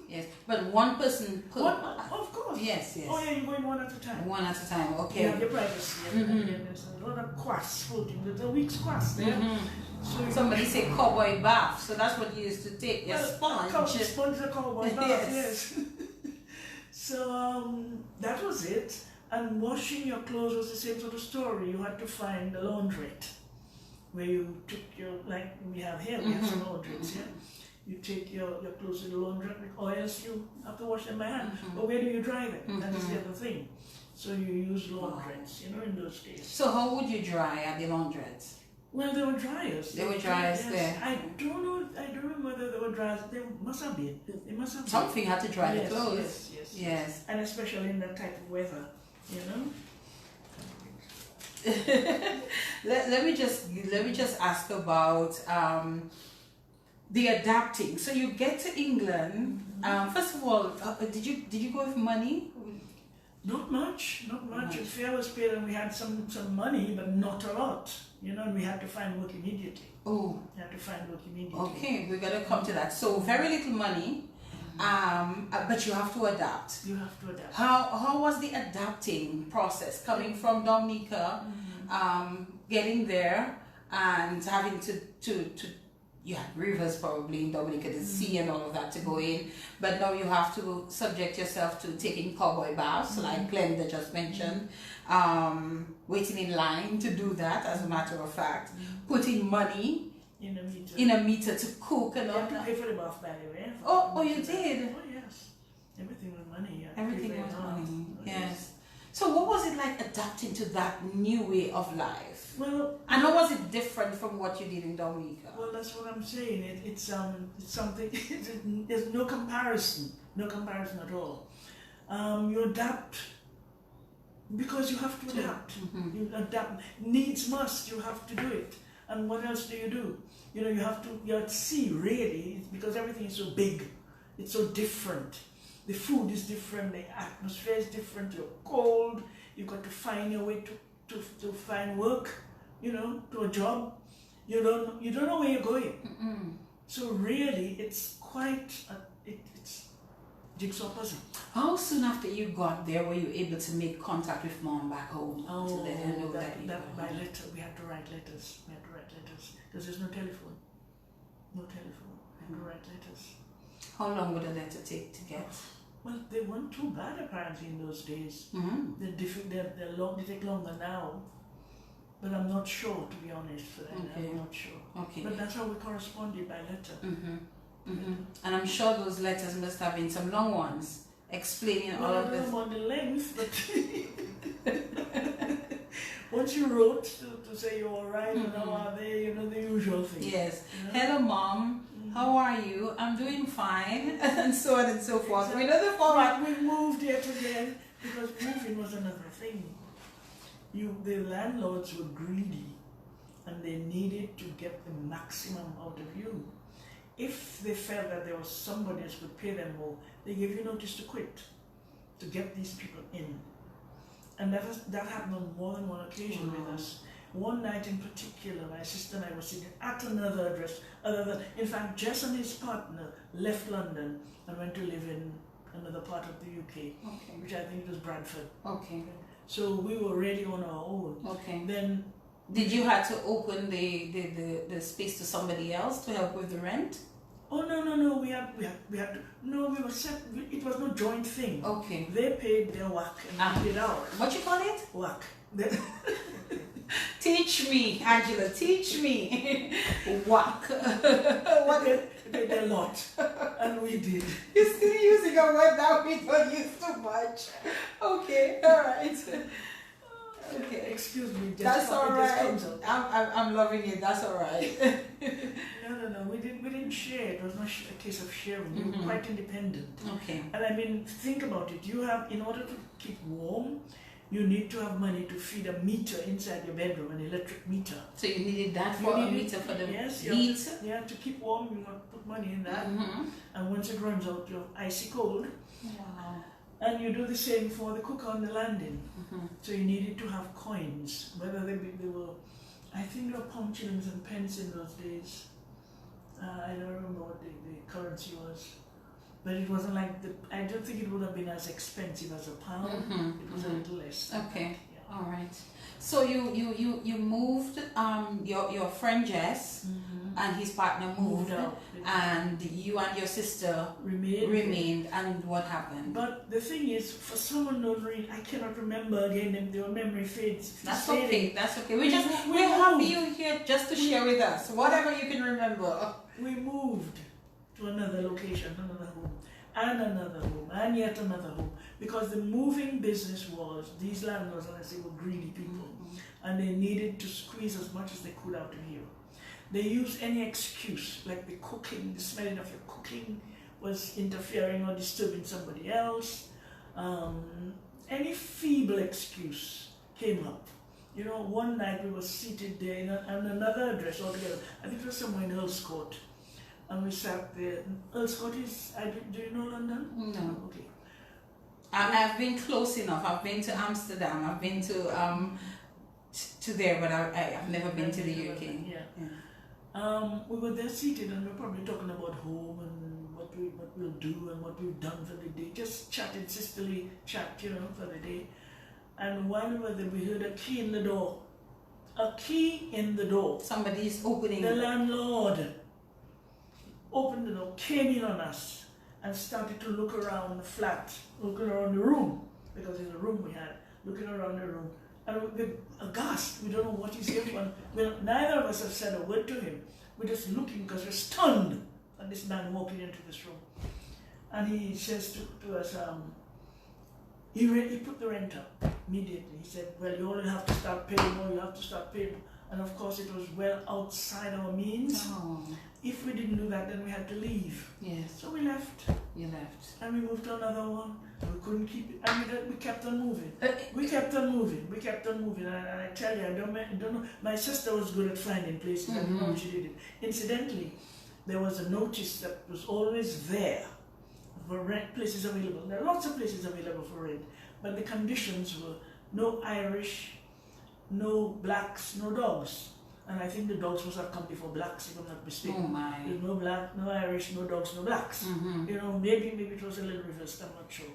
Yes. But one person could.
Of course.
Yes.
Oh, yeah, you're going one at a time.
One at a time, okay.
You have your privacy. And there's a lot of kwas floating. There's a week's kwas there. So
Somebody say cowboy bath, so that's what you used to take, your sponge.
Sponge is a cowboy bath,
Yes.
yes. So that was it. And washing your clothes was the same sort of story. You had to find a laundrette where you took your, like we have here, we have some laundrettes, yeah. You take your clothes to the laundrette, or else you have to wash them by hand. But where do you dry them? That is the other thing. So you use laundrettes, you know, in those days.
So how would you dry at the laundrette?
Well, there were dryers.
There were dryers there.
I don't know whether there were dryers. There must have been. They must have been.
Something had to dry the clothes.
Yes. And especially in that type of weather, you know.
let me just ask about the adapting. So you get to England. First of all, did you go with money?
Not much. The fare was paid, and we had some money, but not a lot. You know, and we had to find work immediately.
Oh,
we had to find work immediately.
Okay, we're gonna come to that. So very little money, but you have to adapt.
You have to adapt.
How was the adapting process coming from Dominica, getting there and having to you had rivers probably in Dominica, the sea and all of that to go in, but now you have to subject yourself to taking cowboy baths, like Glenda just mentioned, waiting in line to do that, as a matter of fact, putting money in a meter to cook and all that.
You had to pay for the bath, by the way.
Oh, you did?
Oh, yes. Everything was money. Yeah.
Everything was money, yes. So what was it like adapting to that new way of life?
Well,
and how was it different from what you did in Dominica?
Well, that's what I'm saying. It's something. There's no comparison at all. You adapt because you have to adapt. You adapt. Needs must. You have to do it. And what else do? You know, you have to see really, because everything is so big. It's so different. The food is different. The atmosphere is different. You're cold. You've got to find your way to find work. You know, to a job. You don't know where you're going. So really, it's quite it's jigsaw puzzle.
How soon after you got there were you able to make contact with mom back home to let her know that
by letter? We had to write letters. Because there's no telephone. We had to write letters.
How long would a letter take to get?
Well, they weren't too bad apparently in those days. They're long. They take longer now. But I'm not sure, to be honest. I'm not sure. Okay. But that's how we corresponded by letter.
And I'm sure those letters must have been some long ones, explaining all of this.
I don't know about the length, but once you wrote to say you're alright and how are they, you know, the usual thing.
Yes.
You know?
Hello, Mom. How are you? I'm doing fine, and so on and so forth. We know the format.
We moved here today because moving was another thing. The landlords were greedy and they needed to get the maximum out of you. If they felt that there was somebody else who could pay them more, they gave you notice to quit, to get these people in. And that happened on more than one occasion with us. One night in particular, my sister and I were sitting at another address, in fact, Jess and his partner left London and went to live in another part of the UK, which I think was Bradford. So we were really on our own. Then, did
you have to open the space to somebody else to help with the rent?
Oh no! We had to. No, we were set. It was no joint thing. They paid their whack and we paid ours.
What you call it?
Whack.
Teach me, Angela. Teach me. Whack.
What? They paid a lot, and we did.
You're still using a word that we don't use too much. Okay, all right. Okay.
Excuse me.
That's all right. I'm loving it. That's all right.
No. We didn't share. It was not a case of sharing. We were quite independent. And I mean, think about it. You have, in order to keep warm, you need to have money to feed a meter inside your bedroom, an electric meter.
So you needed that for a meter for the heat?
Yeah, to keep warm, you have to put money in that. And once it runs out, you're icy cold.
Wow.
And you do the same for the cooker on the landing. So you needed to have coins, whether they were, I think they were pound, shillings and pence in those days. I don't remember what the currency was. But it wasn't like I don't think it would have been as expensive as a pound. It was a little less.
Okay.
Yeah.
All right. So you moved. Your friend Jess and his partner moved
out,
and you and your sister remained. And what happened?
But the thing is, for some unknown reason, I cannot remember again. If your memory fades.
That's okay. That's okay. We have you here just to share with us whatever you can remember.
We moved to another location, another home, and another home, and yet another home, because the moving business was these landlords, and I say, were greedy people, and they needed to squeeze as much as they could out of you. They used any excuse, like the cooking, the smelling of your cooking was interfering or disturbing somebody else. Any feeble excuse came up. You know, one night we were seated there in another address altogether. I think it was somewhere in Earl's Court. And we sat there. Earl's Court is, do you know London?
No.
Okay.
I've been close enough. I've been to Amsterdam. I've been to there, but I've never been to the UK.
Yeah. We were there seated and we were probably talking about home and what we'll do and what we've done for the day. Just chatting, sisterly chat, you know, for the day. And while we were there, we heard a key in the door. A key in the door.
Somebody's opening.
The landlord opened the door, came in on us, and started to look around the flat, looking around the room, because it's a room we had, looking around the room. And we're aghast. We don't know what he's here for. Well, neither of us have said a word to him. We're just looking because we're stunned at this man walking into this room. And he says to us, he put the rent up immediately. He said, well, you only have to start paying more, you have to start paying more. And of course it was well outside our means.
Oh.
If we didn't do that, then we had to leave.
Yes.
So we left.
You left.
And we moved to another one. We couldn't keep it. And we kept on moving. We kept on moving. We kept on moving. And I tell you, I don't know. My sister was good at finding places. I don't know how she did it. Incidentally, there was a notice that was always there for rent, places available. There are lots of places available for rent. But the conditions were no Irish, no blacks, no dogs. And I think the dogs must have come before blacks, if I'm not mistaken.
Oh my.
There's no black, no Irish, no dogs, no blacks. You know, maybe it was a little reversed, I'm not sure.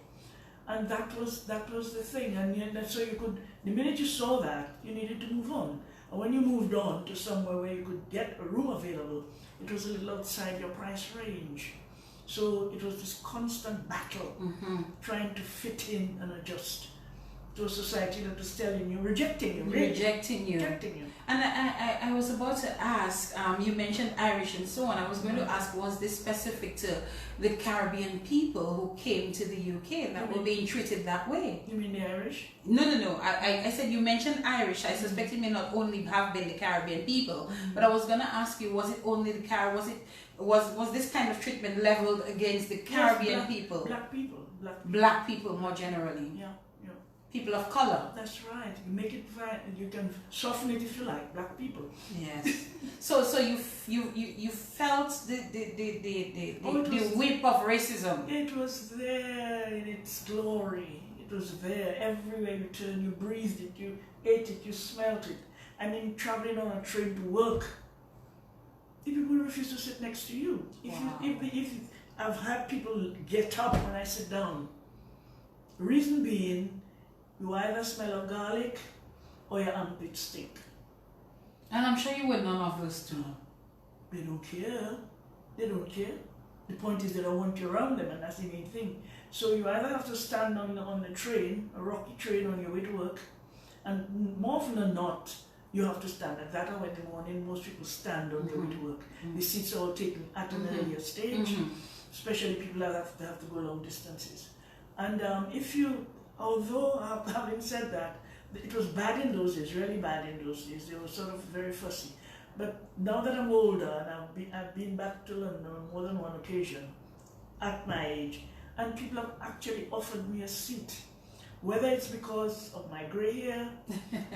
And that was the thing. And so you could, the minute you saw that, you needed to move on. And when you moved on to somewhere where you could get a room available, it was a little outside your price range. So it was this constant battle, trying to fit in and adjust to a society that was telling you, rejecting you.
Rejecting you. And I was about to ask, you mentioned Irish and so on. I was going to ask, was this specific to the Caribbean people who came to the UK and that were being treated that way?
You mean the Irish?
No. I said you mentioned Irish. I suspect it may not only have been the Caribbean people, but I was going to ask you, was it only the was this kind of treatment leveled against the Caribbean people? Black people more generally.
Yeah.
People of color.
That's right. You make it fine. You can soften it if you like. Black people.
Yes. so you felt the whip of racism.
It was there in its glory. It was there everywhere you turn. You breathed it. You ate it. You smelt it. I mean, traveling on a train to work, the people refuse to sit next to you. If I've had people get up when I sit down. Reason being, you either smell of garlic or your armpits stink.
And I'm sure you were none of those two.
They don't care. They don't care. The point is they don't want you around them, and that's the main thing. So you either have to stand on the train, a rocky train on your way to work, and more often than not, you have to stand at that hour in the morning. Most people stand on their way to work. The seats are all taken at an earlier stage, especially people that have to go long distances. And although having said that, it was bad in those days, really bad in those days. They were sort of very fussy. But now that I'm older and I've been back to London on more than one occasion at my age, and people have actually offered me a seat, whether it's because of my grey hair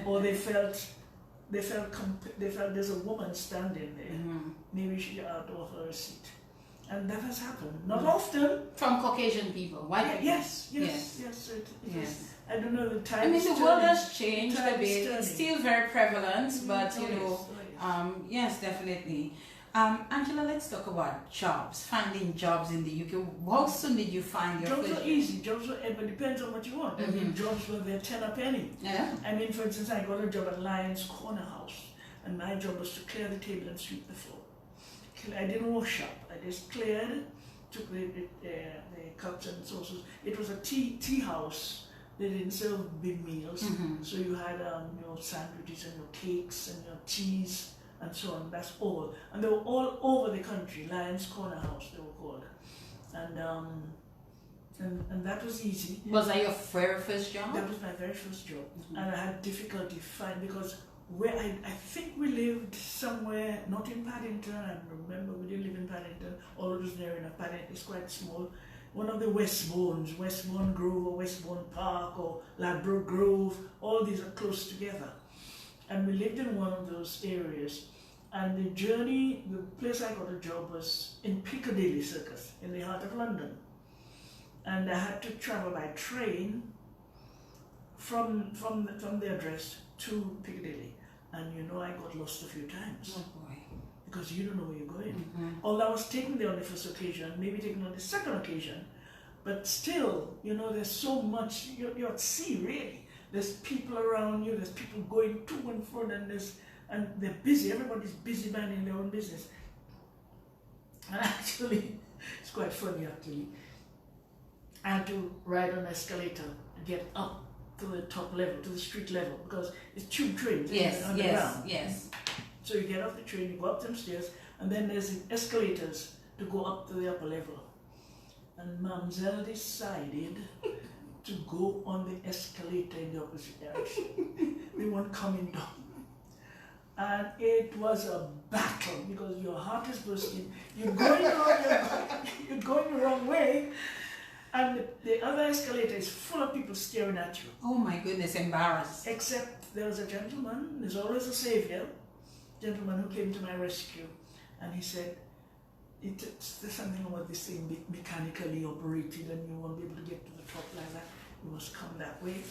or they felt there's a woman standing there. Maybe she ought to offer a seat. And that has happened. Not often.
From Caucasian people, white people.
Yes. I don't know the time.
I mean, the world has changed a bit. It's still very prevalent, but you know, yes, definitely. Angela, let's talk about jobs, finding jobs in the UK. How soon did you find your
Jobs
first
are easy. Jobs are, but depends on what you want. I mean, jobs were there 10 a penny.
Yeah.
I mean, for instance, I got a job at Lions Corner House, and my job was to clear the table and sweep the floor. I didn't wash up. I just cleared, took the cups and saucers. It was a tea house. They didn't serve big meals, so you had your sandwiches and your cakes and your teas and so on. That's all, and they were all over the country. Lions Corner House, they were called, and that was easy.
Was that your very first job?
That was my very first job, and I had difficulty finding because where I think we lived somewhere not in Paddington. I remember we didn't live in Paddington, although it was near enough. Paddington is quite small. One of the Westbournes, Westbourne Grove or Westbourne Park or Ladbroke Grove, all these are close together. And we lived in one of those areas. And the journey, the place I got a job was in Piccadilly Circus, in the heart of London. And I had to travel by train from the address to Piccadilly. And you know, I got lost a few times.
Oh boy.
Because you don't know where you're going. Although I was taken there on the first occasion, maybe taken on the second occasion, but still, you know, there's so much, you're at sea really. There's people around you, there's people going to and fro, and they're busy, everybody's busy minding their own business. And actually, it's quite funny actually. I had to ride on an escalator to get up to the top level, to the street level, because it's tube trains underground.
Yes.
So you get off the train, you go up them stairs, and then there's the escalators to go up to the upper level. And Mamselle decided to go on the escalator in the opposite direction. They weren't coming down. And it was a battle because your heart is bursting. You're going the wrong way, and the other escalator is full of people staring at you.
Oh my goodness, embarrassed.
Except there was a gentleman, there's always a savior, gentleman who came to my rescue, and he said, there's something about this thing mechanically operated and you won't be able to get to the top like that. You must come that way.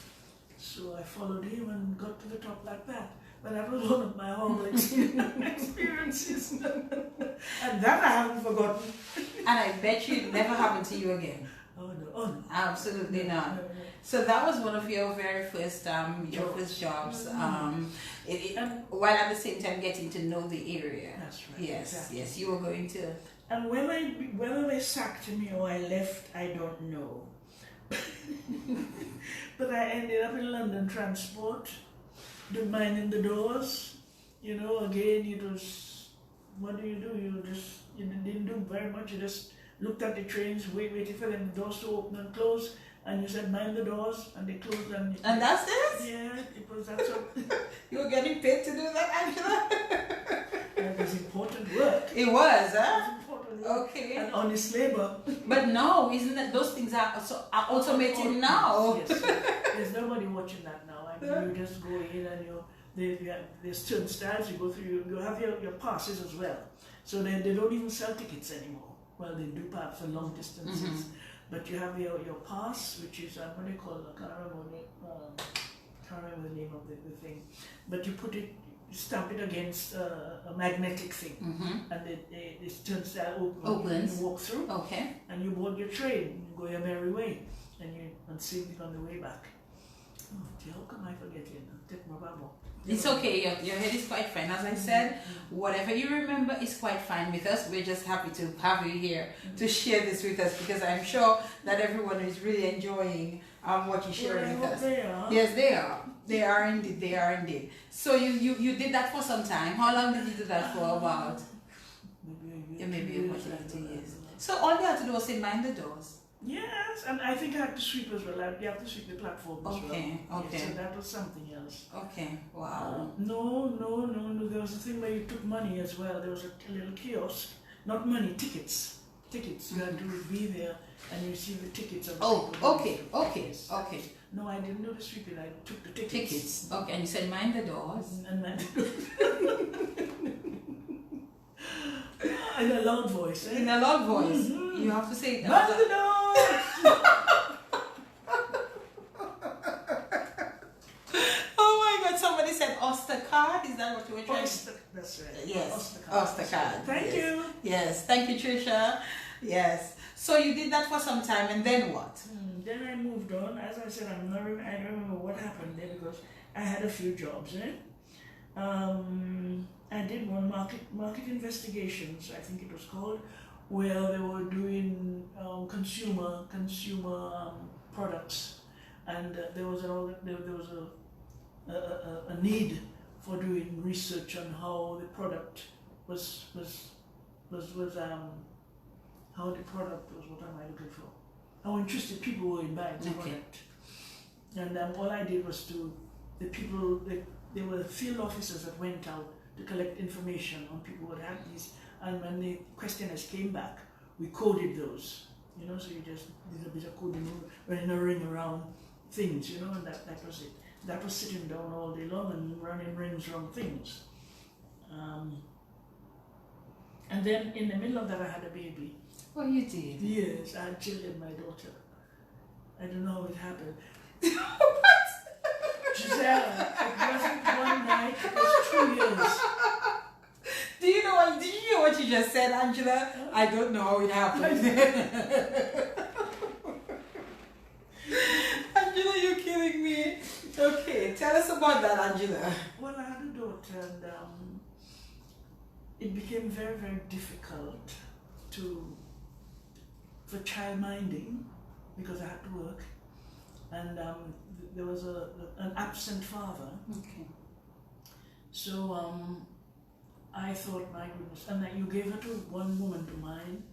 So I followed him and got to the top like that. But that was one of my horrible experiences. And that I haven't forgotten.
And I bet you it never happened to you again.
Oh no.
Absolutely not.
No.
So that was one of your very first jobs. While at the same time getting to know the area.
That's right.
Yes,
exactly.
yes, you were going to.
And whether they sacked me or I left, I don't know. But I ended up in London Transport, minding the doors. You know, again, it was, what do? You didn't do very much. You just looked at the trains, waited for them doors to open and close, and you said, mind the doors, and they closed. And
that's it?
Yeah, it was that sort.
You were getting paid to do that, Angela?
It was important work.
It was, huh?
It was important work.
Okay.
And honest labor.
But no, isn't that those things are automated now?
Yes. There's nobody watching that now. I mean, you just go in and there's turnstiles, you go through, you have your passes as well. So they don't even sell tickets anymore. Well, they do perhaps for long distances. But you have your pass, which is, what do you call it? I can't remember the name of the thing. But you put it, you stamp it against a magnetic thing. And this turnstile opens. You walk through.
Okay.
And you board your train. You go your merry way. And sing it on the way back. Oh, gee, how come I forget it? Take my Bible.
It's okay, your head is quite fine. As I said, whatever you remember is quite fine with us. We're just happy to have you here to share this with us because I'm sure that everyone is really enjoying what you're sharing with us.
They are.
Yes, they are. They are indeed. They are indeed. So you did that for some time. How long did you do that for? About maybe about 2 years. So all you had to do was say mind the doors.
Yes, and I think I had to sweep as well. You have to sweep the platform as well.
Okay.
Yes, so that was something else.
Okay, wow.
No. There was a thing where you took money as well. There was a little kiosk. Not money, tickets. Tickets. You had to be there and you see the tickets. Of the people.
Okay.
No, I didn't do the sweeping. I took the tickets.
Tickets. Okay, and you said mind the doors.
And mind the doors. In a loud voice.
In a loud voice. You have to say that.
Mind the doors!
Oh my God! Somebody said Oyster card. Is that what you were trying?
Oyster. That's right.
Yes.
Oyster
Ostercard.
Thank
Yes.
you.
Yes, thank you, Trisha. Yes. So you did that for some time, and then what?
Then I moved on. As I said, I don't remember what happened there because I had a few jobs. I did one market investigations, I think it was called, where they were doing consumer products, and there was a need for doing research on how the product was how the product was, what am I looking for? How interested people were in buying the product. And all I did was there were field officers that went out to collect information on people who had these, and when the questionnaires came back, we coded those, so you just did a bit of coding, running a ring around things, and that was it. That was sitting down all day long and running rings around things. And then in the middle of that I had a baby.
Oh, you did?
Yes, I had children, my daughter. I don't know how it happened.
What?
Giselle, it wasn't one night, it was 2 years.
Did you hear what you just said, Angela? I don't know how it happened. Angela, you're killing me. Okay, tell us about that, Angela.
Well, I had a daughter, and it became very, very difficult for child minding because I had to work, and there was an absent father.
Okay.
So I thought, my goodness, and then you gave her to one woman to mind,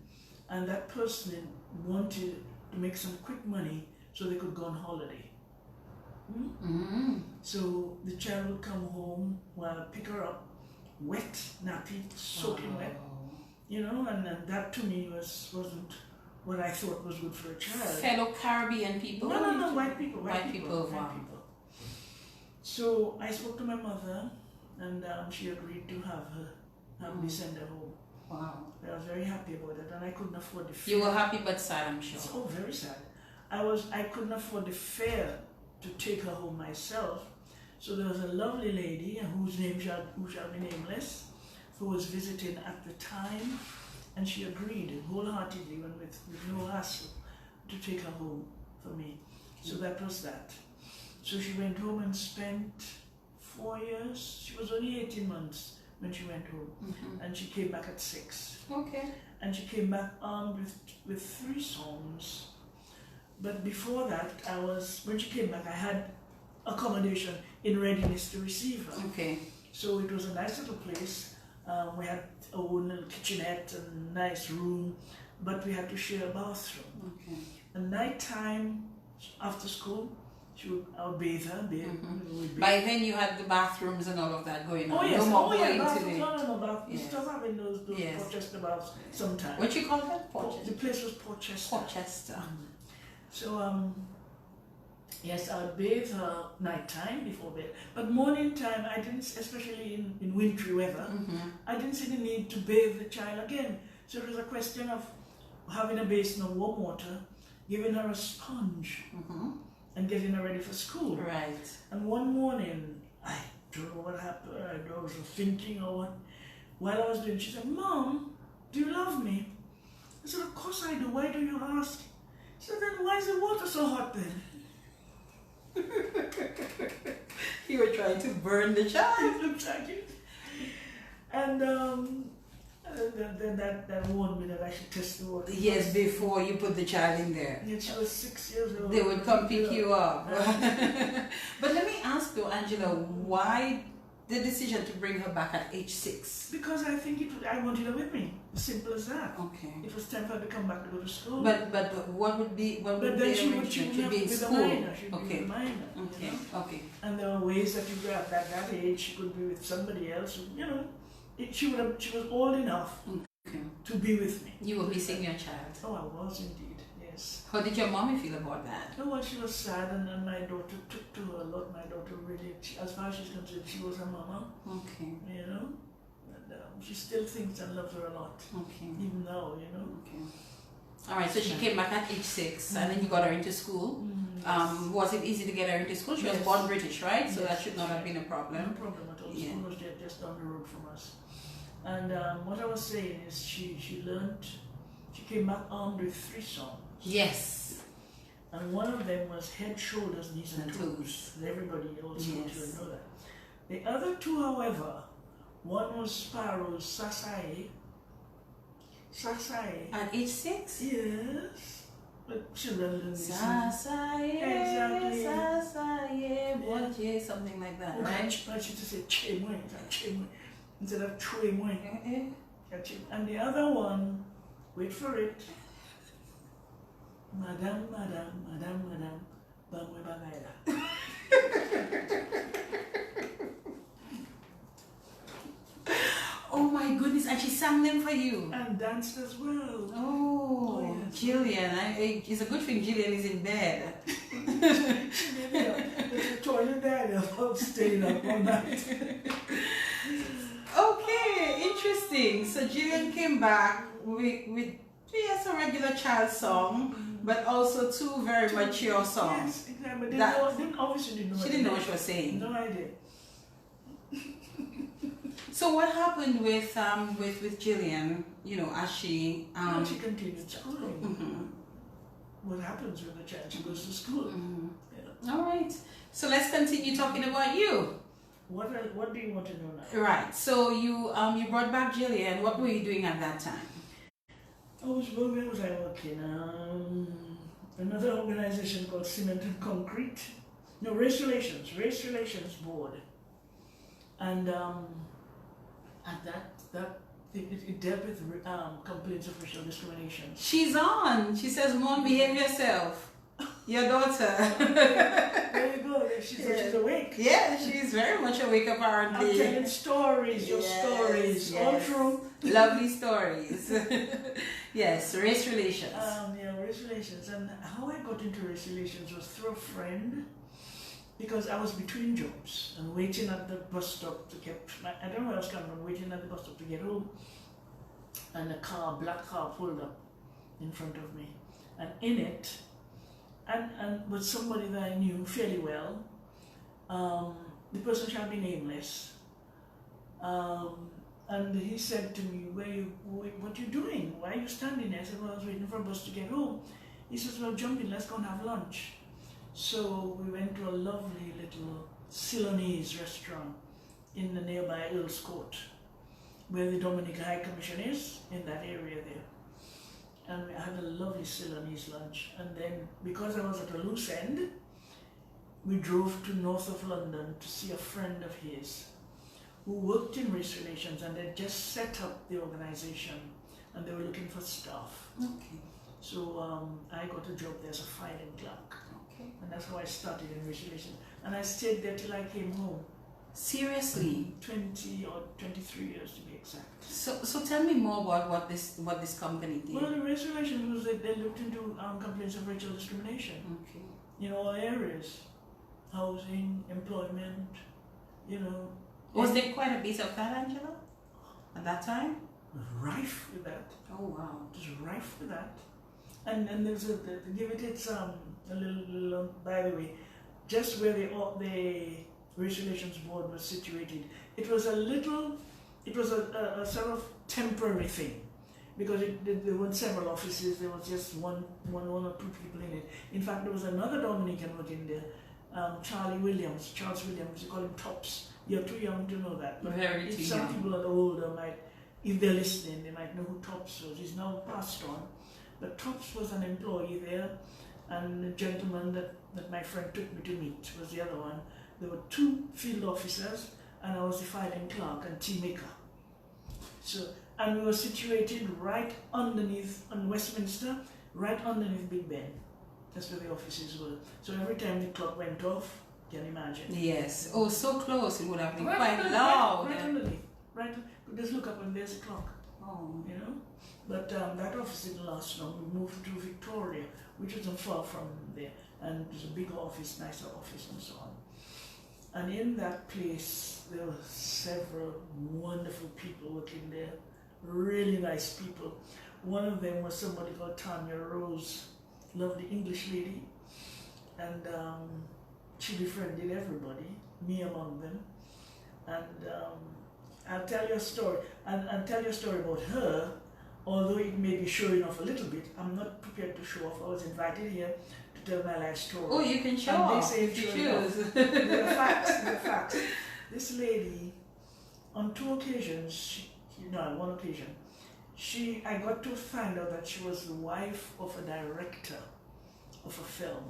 and that person wanted to make some quick money so they could go on holiday. So the child would come home while I pick her up, wet, nappy, soaking wet, and that to me wasn't what I thought was good for a child.
Fellow Caribbean people?
No, white people.
White people.
So I spoke to my mother, and she agreed to have me send her home.
Wow.
I was very happy about it, and I couldn't afford the fare.
You were happy but sad, I'm sure.
Oh, very sad. I couldn't afford the fare to take her home myself. So there was a lovely lady who shall be nameless, who was visiting at the time, and she agreed wholeheartedly and with no hassle to take her home for me. So that was that. So she went home and spent 4 years. She was only 18 months when she went home, and she came back at 6.
Okay.
And she came back armed with 3 songs. But before that, when she came back, I had accommodation in readiness to receive her.
Okay.
So it was a nice little place. We had our own little kitchenette and nice room, but we had to share a bathroom.
Okay.
At night time, after school, I would bathe her.
By then you had the bathrooms and all of that going on.
Oh yes,
bathrooms.
No. We
Yes.
still having those
Yes.
Porchester baths sometimes.
What you call that? Porchester.
The place was Porchester.
Porchester.
So yes, I would bathe her nighttime before bed, but morning time I didn't, especially in wintry weather, I didn't see the need to bathe the child again. So it was a question of having a basin of warm water, giving her a sponge, and getting her ready for school.
Right.
And one morning, I don't know what happened, I was thinking or what, while I was doing, she said, "Mom, do you love me?" I said, "Of course I do, why do you ask?" She said, "Then why is the water so hot then?"
You were trying to burn the child.
It looked like it. And then that warned me that I should test the water.
Yes, before you put the child in there.
Yeah, she was 6 years old.
They would come pick you up. But let me ask though, Angela, why the decision to bring her back at age 6?
Because I think I wanted her with me. Simple as that.
Okay.
It was time for her to come back to go to school.
But what would be
But
the
then she
arrangement?
would
be in
be
school.
the minor. She'd
Okay.
be the minor.
Okay.
You know?
Okay.
And there were ways that you grab at that age. She could be with somebody else. You know, she was old enough to be with me.
You were missing your child.
Oh, I was indeed. Yes.
How did your mommy feel about that?
Oh, well, she was sad, and my daughter took to her a lot. My daughter really, as far as she's concerned, she was her mama.
Okay.
You know, and she still thinks and loves her a lot.
Okay.
Even now, you know.
Okay. All right. So she came back at age 6, and then you got her into school.
Yes.
Was it easy to get her into school? She was
Yes.
born British, right? So
Yes.
that should not have been a problem.
No problem at all.
Yeah.
School was just down the road from us. And what I was saying is she came back armed with 3 songs.
Yes.
And one of them was Head, Shoulders, Knees and Toes. Everybody also should know that. The other 2, however, one was Sparrow's Sasae. Sasae.
At age 6?
Yes. But children listen.
Sasaye,
Exactly.
Sasaye, Boche, something like that, right?
I used to say Chemwe, instead of Chemwe. And the other one, wait for it. Madam, Bangwe Bangaira.
Oh my goodness, and she sang them for you.
And danced as well.
Oh,
yes.
Gillian. It's a good thing Gillian is in bed.
The toilet there, I've stayed up all night.
Okay, interesting. So Gillian came back with yes, a regular child song, but also 2 very mature songs.
Yes, exactly. But obviously didn't know.
She didn't know what she was saying.
No idea.
So what happened with Gillian? You know, as she
She continued schooling.
Mm-hmm.
What happens when the child goes to school?
Mm-hmm.
Yeah.
All right. So let's continue talking about you.
What do you want to know now?
Right. So you brought back Gillian. What were you doing at that time?
Where was I working? Another organization called Cement and Concrete. No, Race Relations Board. And at that it dealt with complaints of racial discrimination.
She's on. She says, "Mom, behave yourself." Your daughter.
There you go. She's awake.
Yeah, she's very much awake apparently.
I'm telling stories, your stories, all true.
Lovely stories. Yes, race relations.
Race relations. And how I got into race relations was through a friend, because I was between jobs and waiting at the bus stop to get, I don't know where I was coming from, waiting at the bus stop to get home. And a black car pulled up in front of me. And in it, and with somebody that I knew fairly well, the person shall be nameless. And he said to me, what are you doing? Why are you standing there? I said, well, I was waiting for a bus to get home. He says, well, jump in, let's go and have lunch. So we went to a lovely little Ceylonese restaurant in the nearby Earl's Court, where the Dominican High Commission is, in that area there. And we had a lovely Ceylonese lunch. And then, because I was at a loose end, we drove to north of London to see a friend of his who worked in race relations, and they just set up the organization and they were looking for staff.
Okay.
So I got a job there as a filing clerk.
Okay.
And that's how I started in race relations. And I stayed there till I came home.
Seriously?
20 or 23 years to be exact.
So tell me more about what this company did.
Well, the race relations was that they looked into complaints of racial discrimination.
Okay.
In all areas. Housing, employment,
Was there quite a bit of that, Angela, at that time?
Rife with that.
Oh wow.
Just rife with that. And there's to give it a little by the way, just where the Race Relations Board was situated, it was a sort of temporary thing, because there weren't several offices, there was just one or two people in it. In fact, there was another Dominican working there, Charles Williams, you call him Tops. You're too young to know that. But
Very too
some
young.
people are older might, if they're listening, they might know who Tops was. He's now passed on. But Tops was an employee there, and the gentleman that my friend took me to meet was the other one. There were 2 field officers, and I was the filing clerk and tea maker. So, and we were situated right underneath, on Westminster, right underneath Big Ben. That's where the offices were. So every time the clock went off, you can imagine.
Yes. Oh, so close. It would have been quite loud.
Right underneath. Right. Just look up and there's a clock.
Oh.
But that office didn't last long. We moved to Victoria, which wasn't far from there. And it was a bigger office, nicer office, and so on. And in that place, there were several wonderful people working there. Really nice people. One of them was somebody called Tanya Rose, lovely English lady. And she befriended everybody, me among them. And I'll tell you a story, and tell you a story about her, although it may be showing off a little bit. I'm not prepared to show off. I was invited here to tell my life story.
Oh, you can show
and
off if you choose.
The facts. This lady, on 2 occasions, on 1 occasion, I got to find out that she was the wife of a director of a film.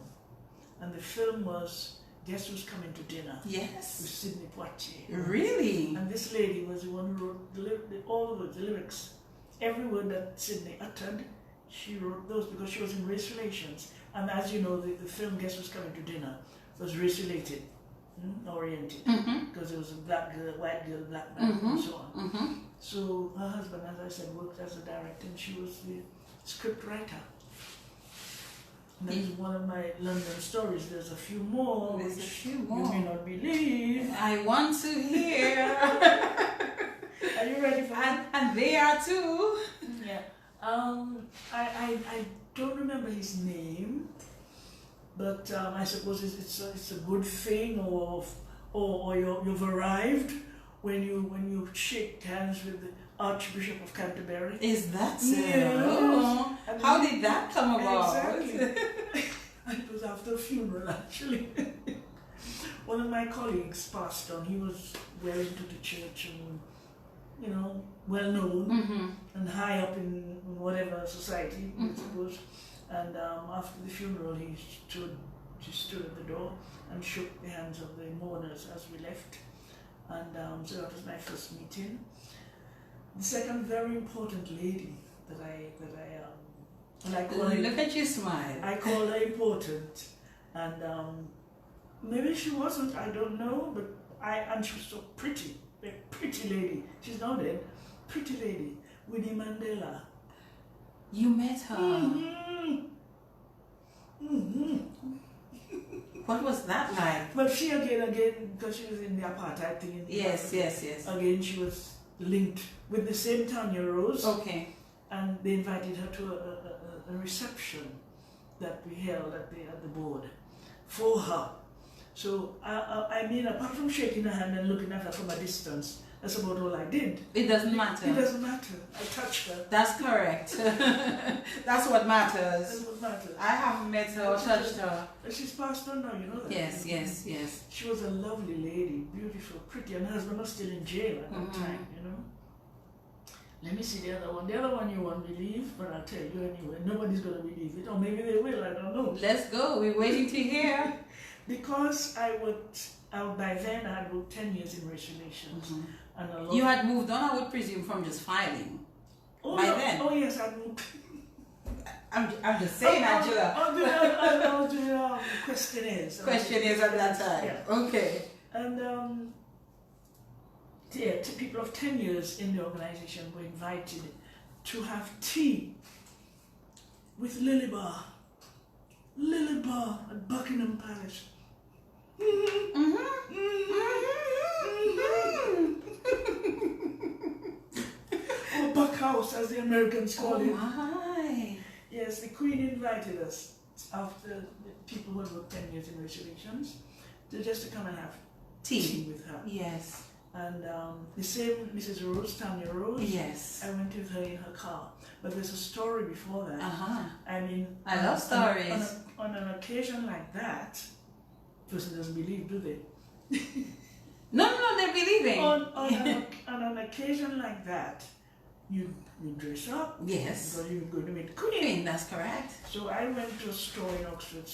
And the film was Guess Who's Coming to Dinner?
Yes.
With Sidney Poitier.
Really?
And this lady was the one who wrote all the lyrics. Every word that Sidney uttered, she wrote those because she was in race relations. And as you know, the film Guess Who's Coming to Dinner was race related, oriented. Because it was a black girl, white girl, black man, and so on. So her husband, as I said, worked as a director and she was the script writer. And that is one of my London stories. There's a few more.
There's a few more.
You may not believe.
I want to hear.
Are you ready for that?
And they are too.
Yeah. I don't remember his name, but I suppose it's a good thing, or you've arrived when you shake hands with the Archbishop of Canterbury.
Is that so?
Yes.
Oh, how did that come about?
Exactly. It was after a funeral, actually. One of my colleagues passed on. He was well into the church and, well known and high up in whatever society, I suppose. And after the funeral, he stood at the door and shook the hands of the mourners as we left. And so that was my first meeting. The second very important lady that I call her,
Look at you smile.
I call her important, and maybe she wasn't. I don't know, but and she was so pretty, a pretty lady. She's not dead. Pretty lady, Winnie Mandela.
You met her. What was that like?
But she again, because she was in the apartheid thing.
Yes.
Again, she was linked with the same Tanya Rose.
Okay.
And they invited her to a reception that we held at the board for her. So, I mean, apart from shaking her hand and looking at her from a distance, that's about all I did.
It doesn't matter.
It doesn't matter. I touched her.
That's correct. That's what matters.
That's what matters.
I haven't met her or touched her.
She's passed on now, you know that.
Yes.
She was a lovely lady, beautiful, pretty, and her husband was still in jail at that time, Let me see the other one. The other one you won't believe, but I'll tell you anyway. Nobody's going to believe it, or maybe they will, I don't know.
Let's go. We're waiting to hear.
Because by then I had worked 10 years in race relations. And a lot
You had moved on, I would presume, from just filing. Then.
Oh, yes, I moved.
I'm just saying, Angela.
I was doing questionnaires.
Questionnaires at that time.
Yeah.
Okay.
And people of 10 years in the organization were invited to have tea with Lily Bar at Buckingham Palace. Or Buck House, as the Americans call it.
My.
Yes, the Queen invited us after the people who had worked 10 years in race relations just to come and have tea with her.
Yes.
And the same Mrs. Rose, Tanya Rose.
Yes.
I went with her in her car. But there's a story before that. I mean,
I love stories.
On an occasion like that, person doesn't believe, do they?
No, they're believing.
On an occasion like that, you dress up.
Yes.
Because you're going to meet Queen.
That's correct.
So I went to a store in Oxford.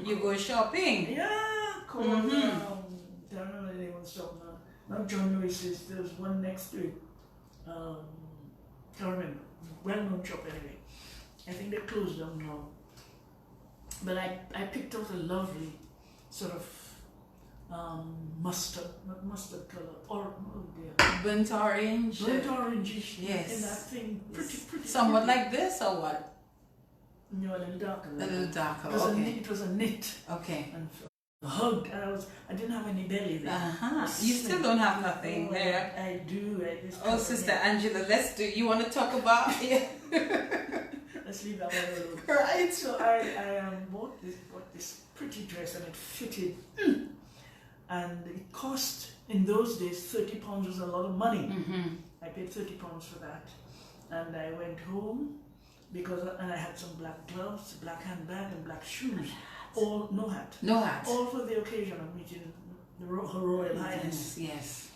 You go shopping.
Yeah, called, I don't know the name of the shop now. Not John Lewis's, there's one next to it. Can't remember. Well-known shop anyway. I think they closed down now. But I picked out a lovely sort of mustard, not mustard color, or
Burnt orange.
burnt orange.
Yes.
And that thing, pretty.
Somewhat like this or what?
No, a little darker.
A little darker.
It was a knit.
Okay.
And hugged, and I didn't have any belly there.
You still don't have nothing there.
I do.
Sister Angela, you want to talk about it?
Let's leave that one alone.
Right.
So I bought this pretty dress, and it fitted, and it cost in those days, £30 was a lot of money.
Mm-hmm.
I paid £30 for that. And I went home and I had some black gloves, black handbag, and black shoes. All no hat.
No hat.
All for the occasion of meeting Her Royal Highness.
Yes.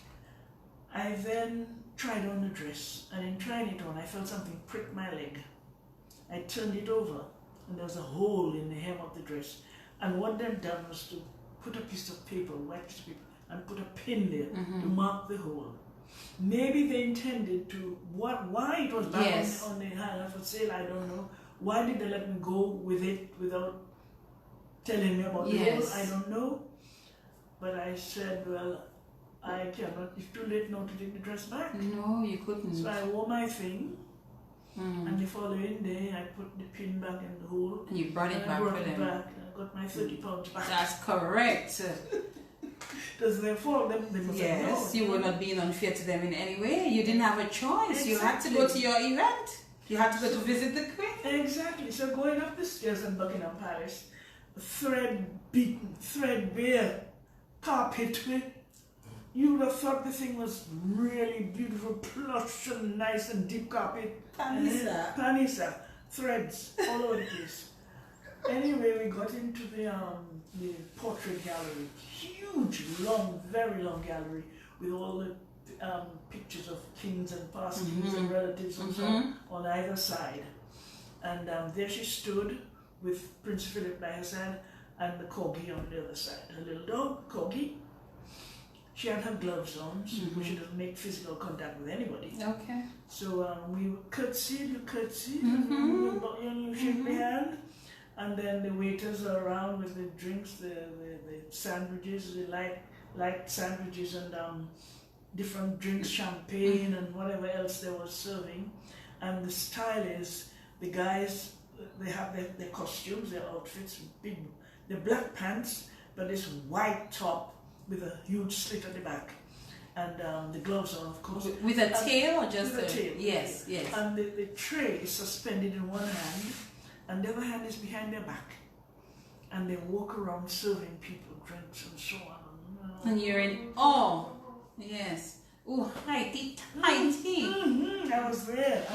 I then tried on the dress, and in trying it on, I felt something prick my leg. I turned it over, and there was a hole in the hem of the dress. And what they'd done was to put a piece of paper, white piece of paper, and put a pin there to mark the hole. Maybe they intended to, why it was back on the hanger for sale, I don't know. Why did they let me go with it without telling me about the hole? I don't know. But I said, well, I cannot, it's too late now to take the dress back.
No, you couldn't.
So I wore my thing, and the following day I put the pin back in the hole.
And you brought it back for them.
I got my £30 back.
That's correct.
Because their fault, they must have known.
You were not being unfair to them in any way. You didn't have a choice.
Exactly.
You had to go to your event. You had to go to visit the Queen.
Exactly. So going up the stairs in Buckingham Palace, thread-beaten, threadbare carpet, you would have thought the thing was really beautiful, plush and nice and deep carpet. Panisa. Threads all over the place. Anyway, we got into the portrait gallery. Huge, long, very long gallery with all the pictures of kings and past kings and relatives and so on either side. And there she stood with Prince Philip by her side and the corgi on the other side. Her little dog, corgi. She had her gloves on, so she doesn't make physical contact with anybody.
Okay.
So we curtsied, you shake the hand. And then the waiters are around with the drinks, the sandwiches, the light sandwiches and different drinks, champagne and whatever else they were serving. And the style is, the guys, they have their costumes, their outfits, the black pants, but this white top with a huge slit at the back. And the gloves on, of course.
With a tail or just
with a tail?
Yes, yes.
And the tray is suspended in one hand, and the other hand is behind their back. And they walk around serving people drinks and so on.
And you're in awe. Yes. Oh, tighty.
I was there.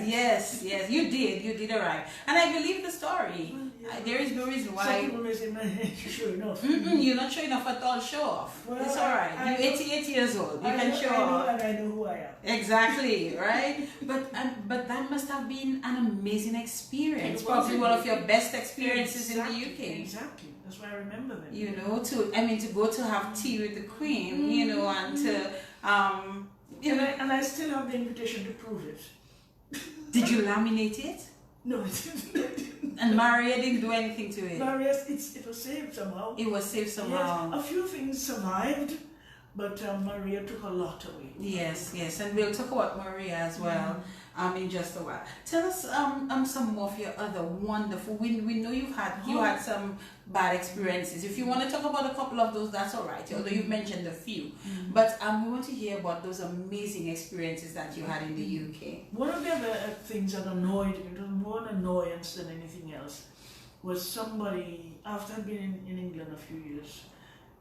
Yes. You did arrive. And I believe the story. There is no reason why.
Some people may say, sure enough.
You're not showing off at all. Show off.
Well,
it's all right. You're 88 years old. You can show off.
And I know who I am.
Exactly, right? But that must have been an amazing experience. Probably one of your best experiences in the UK.
Exactly. That's why I remember them.
You know, to go to have tea with the Queen, you know, and to
and I still have the invitation to prove it.
Did you laminate it?
No, I didn't.
And Maria didn't do anything to it?
Maria, it was saved somehow.
It was saved somehow.
Yes, a few things survived, but Maria took a lot away.
Yes, and we'll talk about Maria as well in just a while. Tell us some more of your other wonderful. We know you had some bad experiences. If you want to talk about a couple of those, that's all right. Although you've mentioned a few, but we want to hear about those amazing experiences that you had in the UK.
One of the other things that annoyed me, it was more an annoyance than anything else, was somebody, after I'd been in England a few years,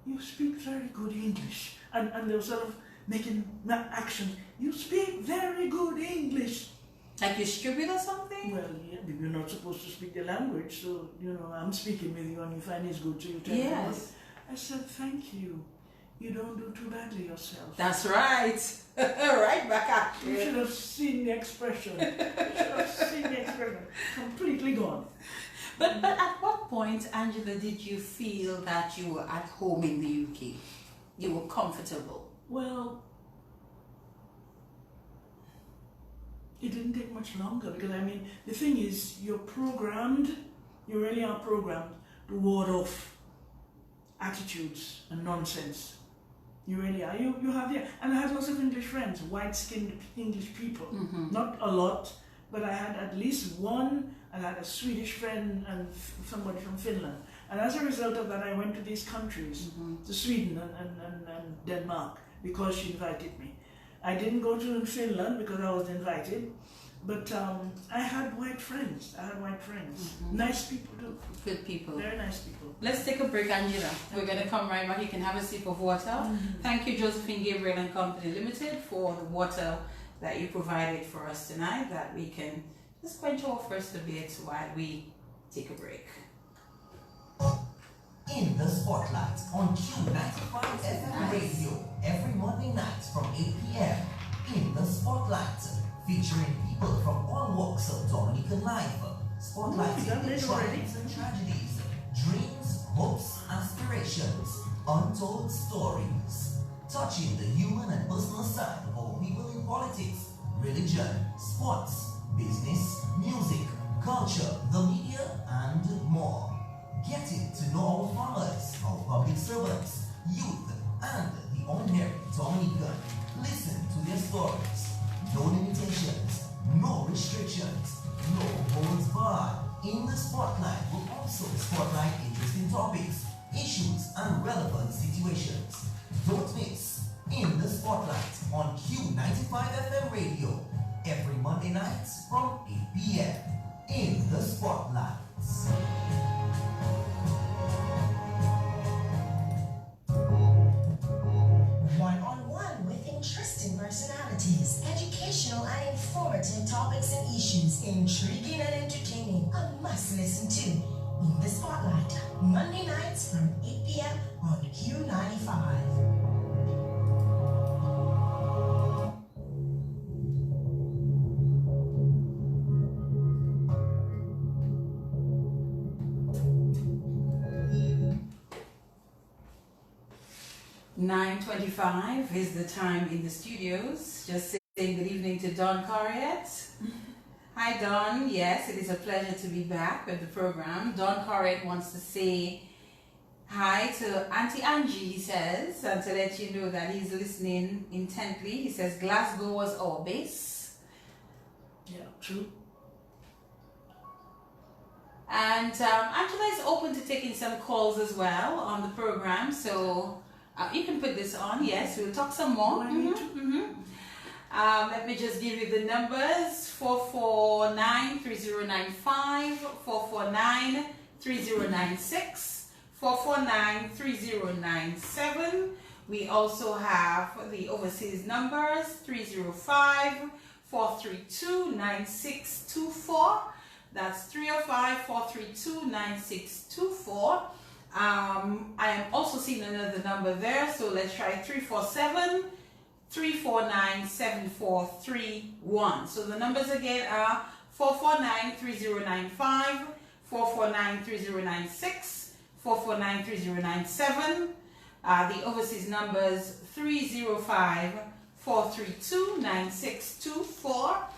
you speak very good English, and they were sort of making action. You speak very good English.
Like you're stupid or something?
Well, yeah, you're not supposed to speak the language, so, I'm speaking with you and you find it's good, so you tell me.
Yes.
I said, thank you. You don't do too badly yourself.
That's right. Right back at you.
You should have seen the expression. Completely gone.
But at what point, Angela, did you feel that you were at home in the UK? You were comfortable?
Well, it didn't take much longer because, the thing is, you really are programmed to ward off attitudes and nonsense. You really are. You have and I had lots of English friends, white-skinned English people. Not a lot, but I had at least one. I had a Swedish friend and somebody from Finland. And as a result of that, I went to these countries, to Sweden and Denmark, because she invited me. I didn't go to Finland because I was invited, But I had white friends. Nice people too.
Good people.
Very nice people.
Let's take a break, Angela. We're going to come right back. You can have a sip of water. Thank you, Josephine Gabriel and Company Limited, for the water that you provided for us tonight, that we can just quench our thirst a bit while we take a break.
In the Spotlight on Q95 FM Radio, every Monday night from 8 p.m. In the Spotlight, featuring people from all walks of Dominican life, spotlighting the triumphs and tragedies, dreams, hopes, aspirations, untold stories, touching the human and personal side of our people in politics, religion, sports, business, music, culture, the media, and more. Getting to know our farmers, our public servants, youth, and the ordinary Dominican. Listen to their stories. No limitations, no restrictions, no holds barred. In the Spotlight will also spotlight interesting topics, issues, and relevant situations. Don't miss In the Spotlight on Q95 FM Radio every Monday nights from 8 p.m. In the Spotlight.
One-on-one with interesting personalities, educational and informative topics and issues, intriguing and entertaining. A must listen to. In the Spotlight, Monday nights from 8 p.m. on Q95.
"9:25 is the time in the studios. Just saying good evening to Don Corriette. Hi Don, yes, it is a pleasure to be back with the program. Don Corriette wants to say hi to Auntie Angie, he says, and to let you know that he's listening intently. He says Glasgow was our base.
Yeah, true.
And Angela is open to taking some calls as well on the program, so you can put this on. Yes, we'll talk some more. Let me just give you the numbers: 449-3095, 449-3096, 449-3097. We also have the overseas numbers: 305-432-9624. That's 305-432-9624. I am also seeing another number there, so let's try 347-349-7431. So the numbers again are 449-3095, 449-3096, 449-3097. The overseas numbers 305-432-9624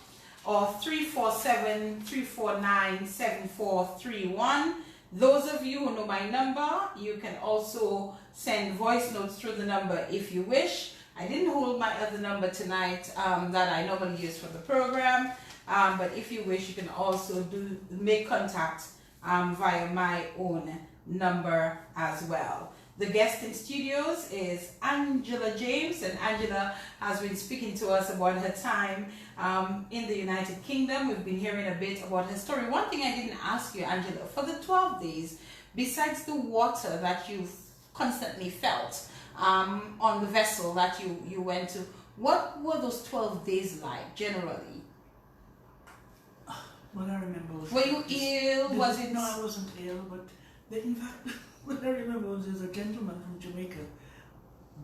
or 347-349-7431. Those of you who know my number, you can also send voice notes through the number if you wish. I didn't hold my other number tonight that I normally use for the program, but if you wish, you can also make contact via my own number as well. The guest in studios is Angela James, and Angela has been speaking to us about her time in the United Kingdom. We've been hearing a bit about her story. One thing I didn't ask you, Angela, for the 12 days, besides the water that you've constantly felt on the vessel that you went to, what were those 12 days like generally?
What I remember was...
Were you ill? Was it...
No, I wasn't ill, but in fact, what I remember was there's a gentleman from Jamaica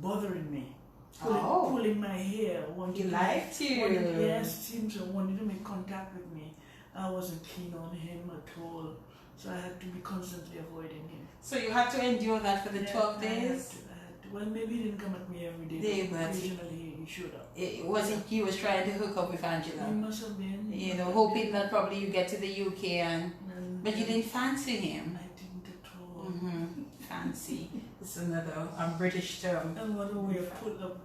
bothering me. Pulling my hair.
He liked you.
Yes, seems to wanted to make contact with me. I wasn't keen on him at all, so I had to be constantly avoiding him.
So you had to endure that for the 12 days?
I had to. Well, maybe he didn't come at me every day, but occasionally he showed up.
It wasn't he was trying to hook up with Angela?
He must have been.
You know, hoping that probably you get to the UK but you didn't fancy him.
I didn't at all.
Fancy. It's another British term.
And what a way of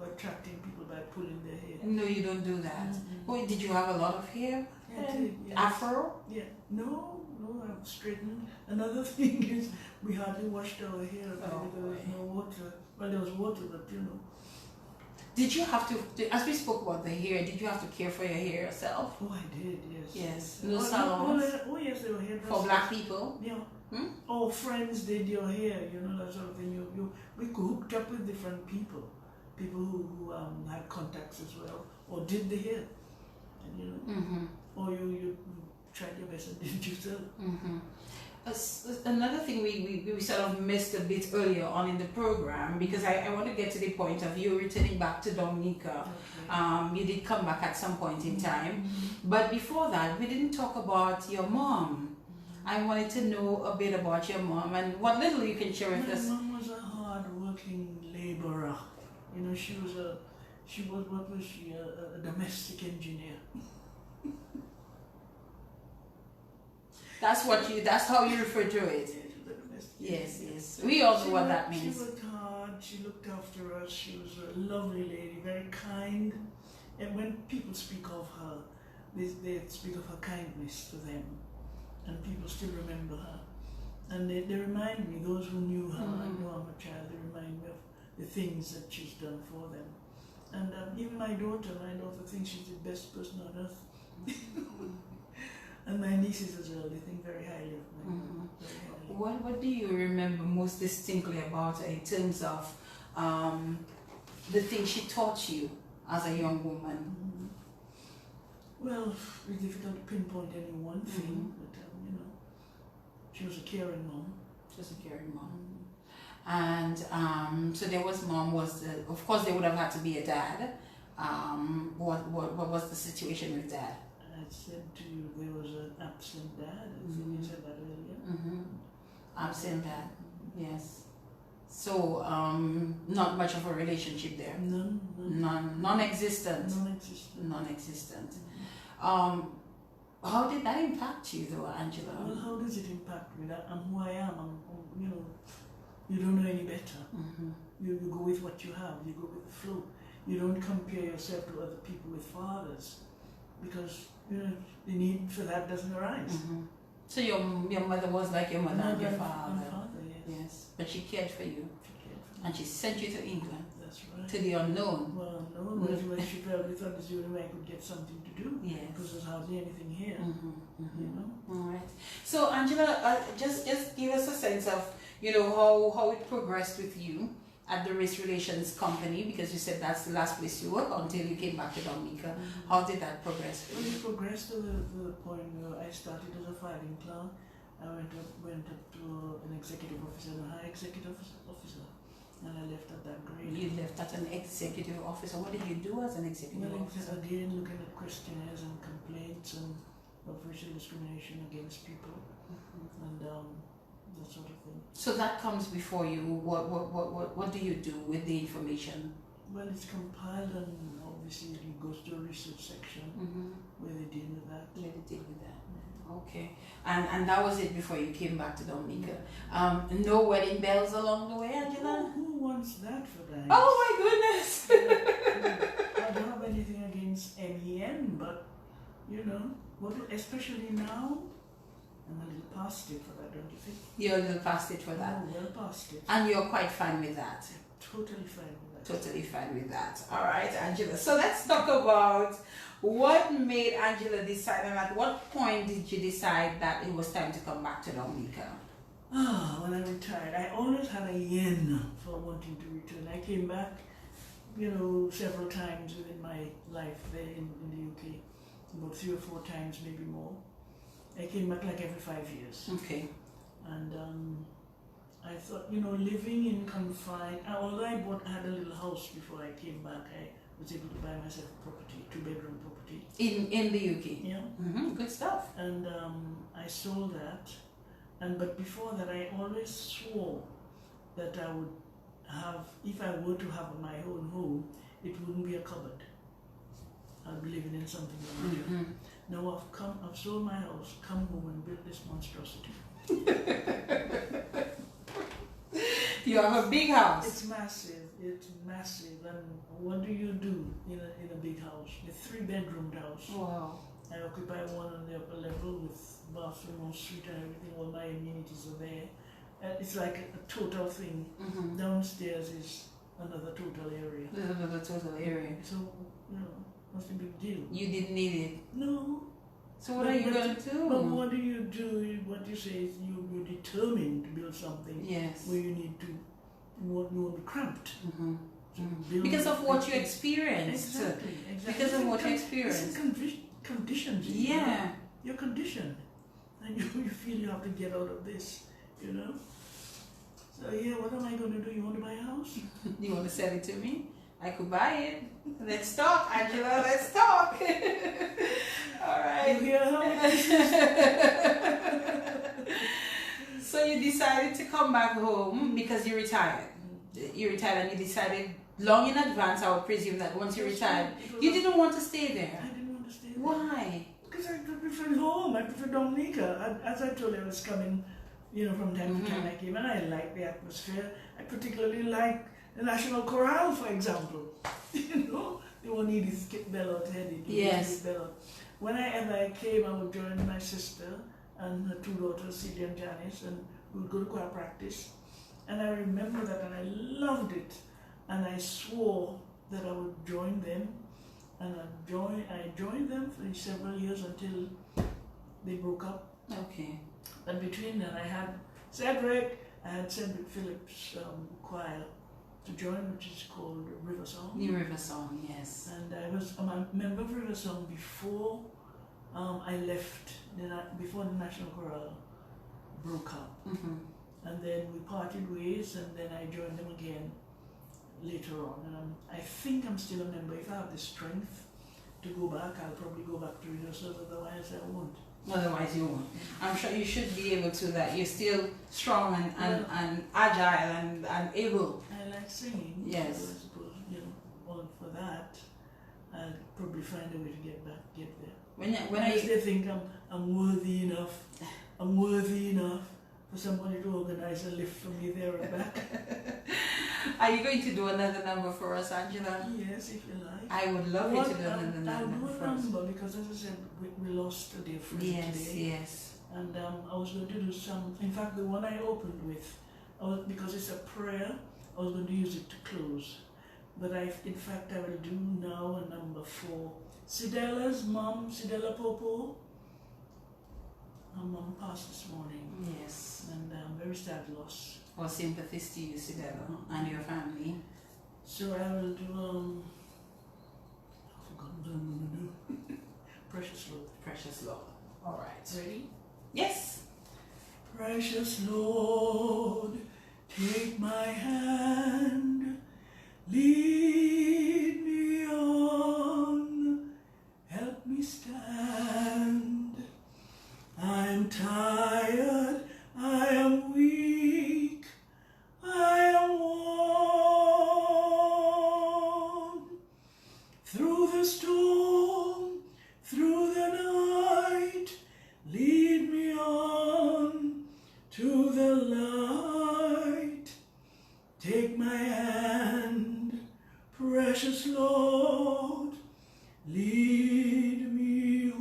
attracting people by pulling their hair.
No, you don't do that. Oh, did you have a lot of hair?
Yeah, I did, yes.
Afro?
Yeah. No, I'm straightened. Another thing is we hardly washed our hair. There was no water. Well, there was water, but you know.
Did you have to, as we spoke about the hair, did you have to care for your hair yourself?
Oh, I did, yes.
Yes. No
Oh,
salons
oh, yes, they were hairdressers.
for black people?
Yeah.
Hmm?
Oh, friends did your hair, that sort of thing. We hooked up with different people who had contacts as well, or did the hair, and
Mm-hmm.
or you tried your best and did it yourself.
Mm-hmm. Another thing we sort of missed a bit earlier on in the program, because I want to get to the point of you returning back to Dominica.
Okay.
You did come back at some point in time,
Mm-hmm.
but before that we didn't talk about your mom. I wanted to know a bit about your mom and what little you can share with
My
us.
mom was a hard-working laborer. She was what was she? A domestic engineer.
That's how you refer to it.
Yeah, she was a domestic
Yes,
engineer.
yes. We all know
She
what
worked-
that means.
She worked hard, she looked after us, she was a lovely lady, very kind. And when people speak of her, they speak of her kindness to them. And people still remember her. And they remind me, those who knew her, I know I'm a child, they remind me of the things that she's done for them. And even my daughter thinks she's the best person on earth. And my nieces as well, they think very highly of my mother. Very highly.
What do you remember most distinctly about her in terms of the things she taught you as a young woman?
Well, it's difficult to pinpoint any one thing, but she was a caring mom.
Just a caring mom. And so there was mom of course there would have had to be a dad. What was the situation with dad?
I said to you there was an absent dad. I think you said that earlier.
Absent dad. Yes. So not much of a relationship there. Non-existent. Non-existent. How did that impact you though, Angela?
Well, how does it impact me? I'm who I am. You don't know any better. You go with what you have. You go with the flow. You don't compare yourself to other people with fathers, because the need for that doesn't arise.
So your mother was like your mother and your father.
My father, yes.
Yes, but she cared for you,
She cared for me.
and she sent you to England,
That's right.
to the unknown.
Well, no, she probably thought this was the only way I could get something to do.
Yes.
Because there's hardly anything here.
All right. So Angela, just give us a sense of how it progressed with you at the Race Relations Company, because you said that's the last place you worked until you came back to Dominica. How did that progress for
Well,
you?
it progressed to the point where I started as a filing clerk. I went up to an executive officer, a high executive officer, and I left at that grade.
You left at an executive officer. What did you do as an executive
Well,
officer?
again, looking at questionnaires and complaints and of racial discrimination against people, and that sort of thing.
So that comes before you. What do you do with the information?
Well, it's compiled and obviously it goes to a research section where they deal with that.
Where they deal with that. Okay. And that was it before you came back to Dominica. No wedding bells along the way, Angela?
Who wants that for that?
Oh my goodness!
I don't have anything against MEN, but especially now, I'm a little past it for that, don't you think?
You're a little past it for that.
Oh, well past it.
And you're quite fine with that.
Totally fine with that.
Totally fine with that. All right, Angela. So let's talk about what made Angela decide, and at what point did you decide that it was time to come back to Dominica?
When I retired, I always had a yen for wanting to return. I came back, several times within my life there in the UK, about 3 or 4 times, maybe more. I came back like every 5 years.
Okay.
And I thought, living in confined, although I had a little house before I came back, I was able to buy myself a property, 2-bedroom property.
In the UK?
Yeah.
Good stuff.
And I sold that. But before that, I always swore that I would have, if I were to have my own home, it wouldn't be a cupboard. I'd be living in something larger. Now I've sold my house, come home and built this monstrosity.
You have a big house.
It's massive. And what do you do in a big house? A 3-bedroomed house.
Wow.
I occupy one on the upper level with bathroom, ensuite and everything. All my amenities are there. It's like a total thing. Downstairs is another total area.
There's another total area.
So, what's the big deal?
You didn't need it.
No.
So what are you going to do?
But what do you do? What you say is you're determined to build something
Yes.
where you need to, you won't be cramped.
Mm-hmm.
So build
Because of what you
it-
experienced.
Exactly.
Because of what you experienced.
It's conditions.
Yeah.
You're conditioned. And you feel you have to get out of this, So yeah, what am I going to do? You want to buy a house?
You want to sell it to me? I could buy it. Let's talk, Angela. Let's talk. All right.
You hear how it is?
So you decided to come back home because you retired. You retired and you decided long in advance, I would presume that once you retired, you didn't want to stay there.
I didn't want to stay there.
Why?
Because I preferred home. I preferred Dominica. As I told you, I was coming, from time to time I came, and I liked the atmosphere. I particularly liked the National Chorale, for example. They won't need his bellot headed.
Yes.
Whenever I came, I would join my sister and her two daughters, Celia and Janice, and we would go to choir practice. And I remember that, and I loved it. And I swore that I would join them. And I joined them for several years until they broke up.
Okay.
And between then, I had Cedric Phillips' choir to join, which is called River Song.
New River Song, yes.
And I was a member of River Song before I left, before the National Chorale broke up.
Mm-hmm.
And then we parted ways, and then I joined them again later on. And I think I'm still a member. If I have the strength to go back, I'll probably go back to rehearsals, otherwise I won't.
Otherwise you won't. I'm sure you should be able to that. You're still strong and agile and able.
I like singing.
Yes.
So I suppose, all for that, I'll probably find a way to get there. Unless they think I'm worthy enough for somebody to organize a lift for me there and back.
Are you going to do another number for us, Angela?
Yes, if you like.
I would love you to do another
I'll
number
do a
for us.
number because, as I said, we lost a dear friend
Yes,
today.
yes.
And I was going to do some. In fact, the one I opened with, because it's a prayer, I was going to use it to close. But in fact, I will do now a number for Sidella's mom, Sidella Popo. Her mom passed this morning,
Yes.
and very sad loss.
Our sympathies to you, Sidella, and your family.
So I will do, I've forgotten what I'm going to do. Precious Lord.
Precious Lord. All right.
Ready?
Yes.
Precious Lord, take my hand, lead me on, help me stand. I'm tired, I am weak, I am worn. Through the storm, through the night, lead me on to the light. Take my hand, precious Lord, lead me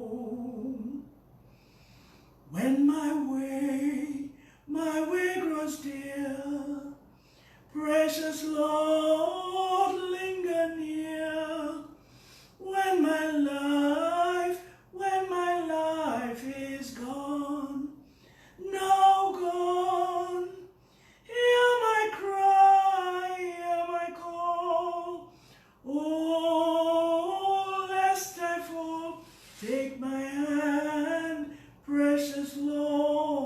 home. When my way grows dear, precious Lord, linger near. When my life is gone, now gone, hear my cry, hear my call. Oh, lest I fall, take my hand, precious Lord.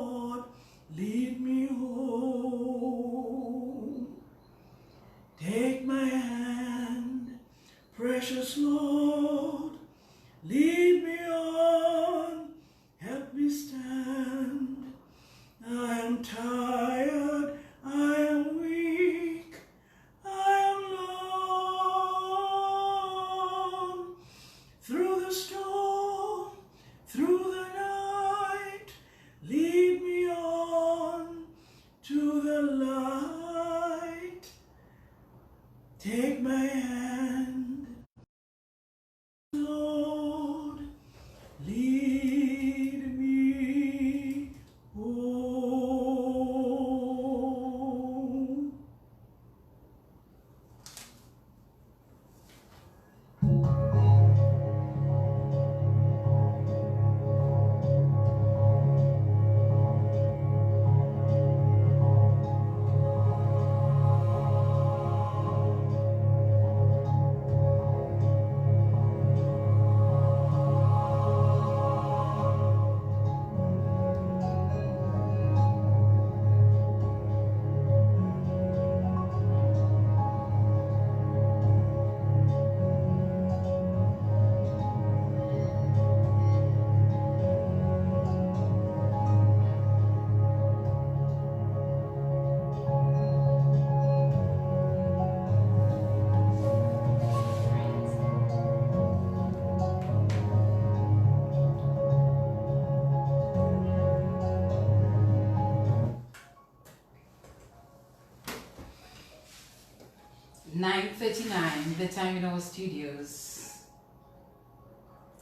9:39, the time in our studios.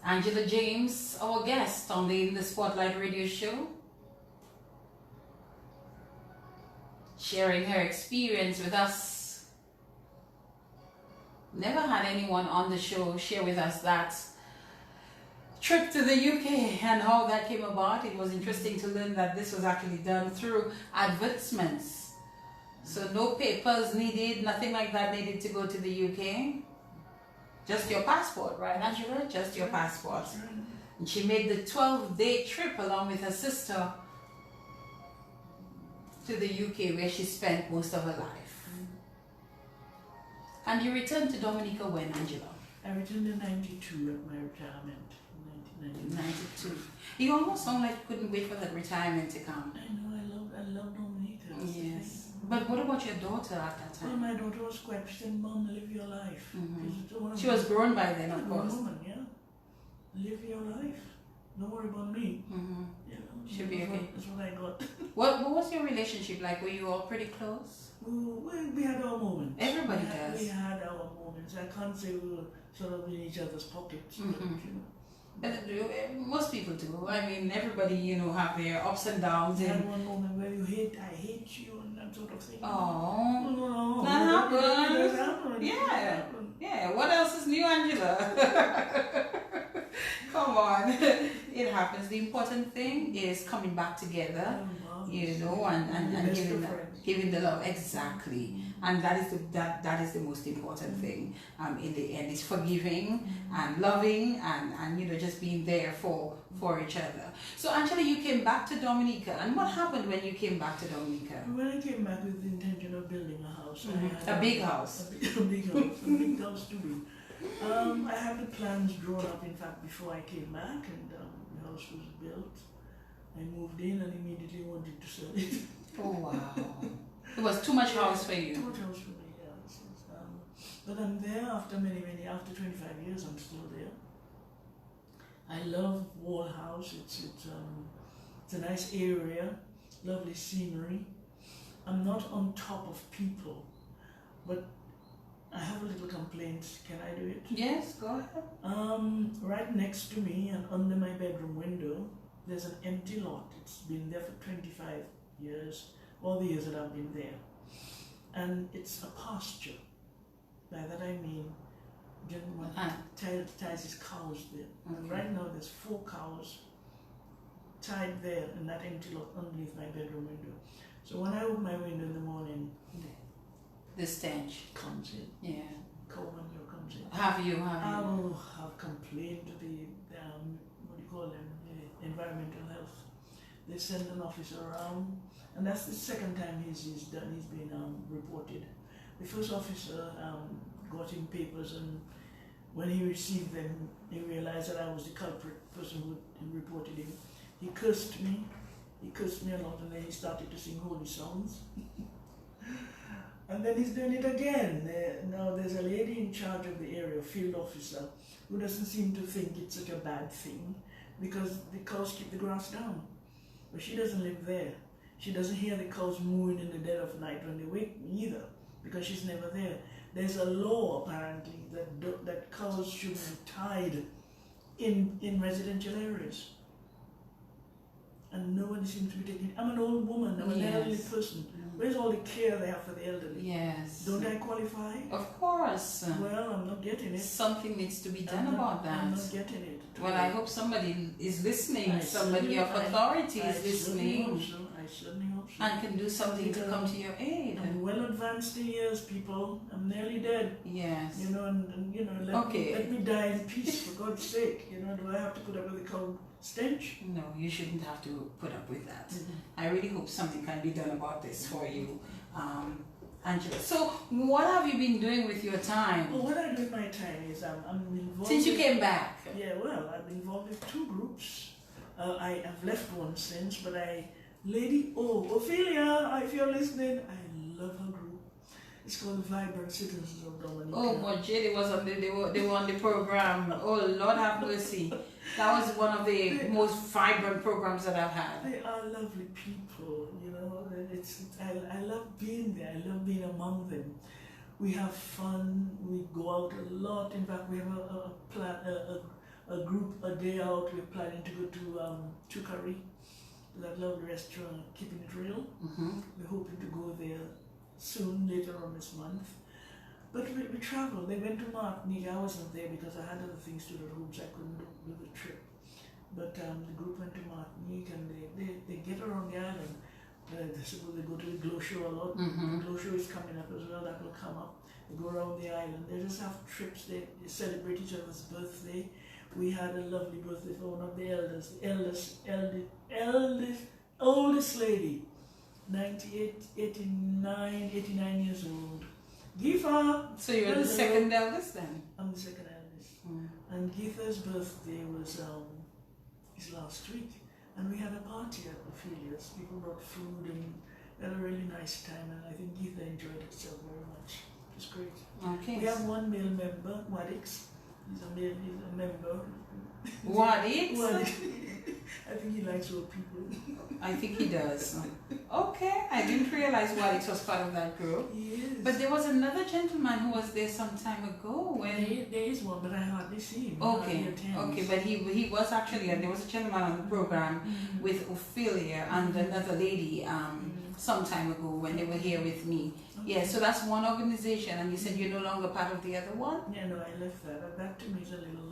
Angela James, our guest on the In the Spotlight radio show, sharing her experience with us. Never had anyone on the show share with us that trip to the UK and how that came about. It was interesting to learn that this was actually done through advertisements. So no papers needed, nothing like that needed to go to the UK. Just your passport, right, Angela? Just your passport. And she made the 12-day trip along with her sister to the UK, where she spent most of her life. And you returned to Dominica when, Angela?
I returned in 92 at my retirement.
92. You almost sound like you couldn't wait for that retirement to come.
I know, I love Dominica.
Yes. But what about your daughter at that
Well,
time?
my daughter was quite, she said, Mom, live your life.
She was grown by then, of
grown
course.
woman, yeah. Live your life. Don't worry about me. You know,
Should be okay.
That's what I got.
What was your relationship like? Were you all pretty close?
We had our moments.
Everybody does.
We had our moments. I can't say we were sort of in each other's pockets. But, you know.
Most people do. I mean, everybody, you know, have their ups and downs.
We had
And
one moment where I hate you and that sort of thing.
oh,
No.
that happens.
That happened.
Yeah.
That happened.
Yeah. What else is new, Angela? Come on, it happens. The important thing is coming back together, you know, and giving the love exactly, and that is the most important thing. In the end, is forgiving and loving and you know, just being there for each other. So Angela, you came back to Dominica, and what happened when you came back to Dominica?
When I came back with the intention of building a house,
A big house.
a big house to be. I had the plans drawn up, in fact, before I came back, and the house was built. I moved in and immediately wanted to sell it.
Oh wow! It was too much house for you.
Too much house for me, yes. But I'm there after after 25 years, I'm still there. I love Wall House. It's a nice area, lovely scenery. I'm not on top of people, but I have a little complaint. Can I do it?
Yes, go ahead.
Right next to me and under my bedroom window, there's an empty lot. It's been there for 25 years, all the years that I've been there. And it's a pasture. By that I mean, gentleman ties his cows there. And right now there's 4 cows tied there in that empty lot underneath my bedroom window. So when I open my window in the morning,
The stench.
comes in.
Yeah.
Cow manure comes in.
Have you?
I will have complained to the what do you call them, the environmental health. They send an officer around, and that's the second time he's been reported. The first officer got him papers, and when he received them, he realized that I was the culprit person who reported him. He cursed me. He cursed me a lot, and then he started to sing holy songs. And then he's doing it again. Now there's a lady in charge of the area, field officer, who doesn't seem to think it's such a bad thing because the cows keep the grass down. But she doesn't live there. She doesn't hear the cows mooing in the dead of night when they wake me either, because she's never there. There's a law apparently that cows should be tied in residential areas. And nobody seems to be taking it. I'm an old woman, I'm an elderly person. Where's all the care they have for the elderly?
Yes.
Don't I qualify?
Of course.
Well, I'm not getting it.
Something needs to be done about that.
I'm not getting it.
Well, I hope somebody is listening.
I
Somebody of
certainly-
authority
I
is listening
I certainly hope so.
and can do something to come to your aid.
I'm well advanced in years, people. I'm nearly dead.
Yes.
You know, and you know, let me die in peace, for God's sake. You know, do I have to put up with the cow stench?
No, you shouldn't have to put up with that. I really hope something can be done about this for you, Angela. So, what have you been doing with your time
Well, what I do with my time is I'm involved.
since you
with-
came back?
Yeah, well, I've been involved with 2 groups. I have left one since, but Ophelia, if you're listening, I love her group. It's called the Vibrant Citizens of Dominica.
Oh, but Jay, they were on the program. Oh, Lord have mercy. That was one of the most vibrant programs that I've had.
They are lovely people, you know. I love being there. I love being among them. We have fun. We go out a lot. In fact, we have a group a day out. We're planning to go to Chukari, that lovely restaurant, Keeping It Real. We're hoping to go there soon, later on this month. But we travel. They went to Martinique. I wasn't there because I had other things to do at home, so I couldn't do the trip. But the group went to Martinique and they get around the island. They suppose they go to the Glow Show a lot. The Glow Show is coming up as well. That will come up. They go around the island. They just have trips. They celebrate each other's birthday. We had a lovely birthday for one of the elders, oldest lady, 89 years old. Gifa.
So you're the second eldest then?
I'm the second eldest. And Gifa's birthday was his last week. And we had a party at Ophelia's. People brought food and we had a really nice time. And I think Geetha enjoyed herself very much. It was great.
Okay.
We have one male member, Wadix. He's a member.
Wadix?
I think he likes old people.
I think he does. Okay, I didn't realize Wadix was part of that group.
He is.
But there was another gentleman who was there some time ago.
There is one, but I hardly see him.
Okay, but he was actually, and there was a gentleman on the program with Ophelia and another lady some time ago when they were here with me. Okay. Yeah, so that's one organization, and you said you're no longer part of the other one?
Yeah, no, I left that. That to me is a little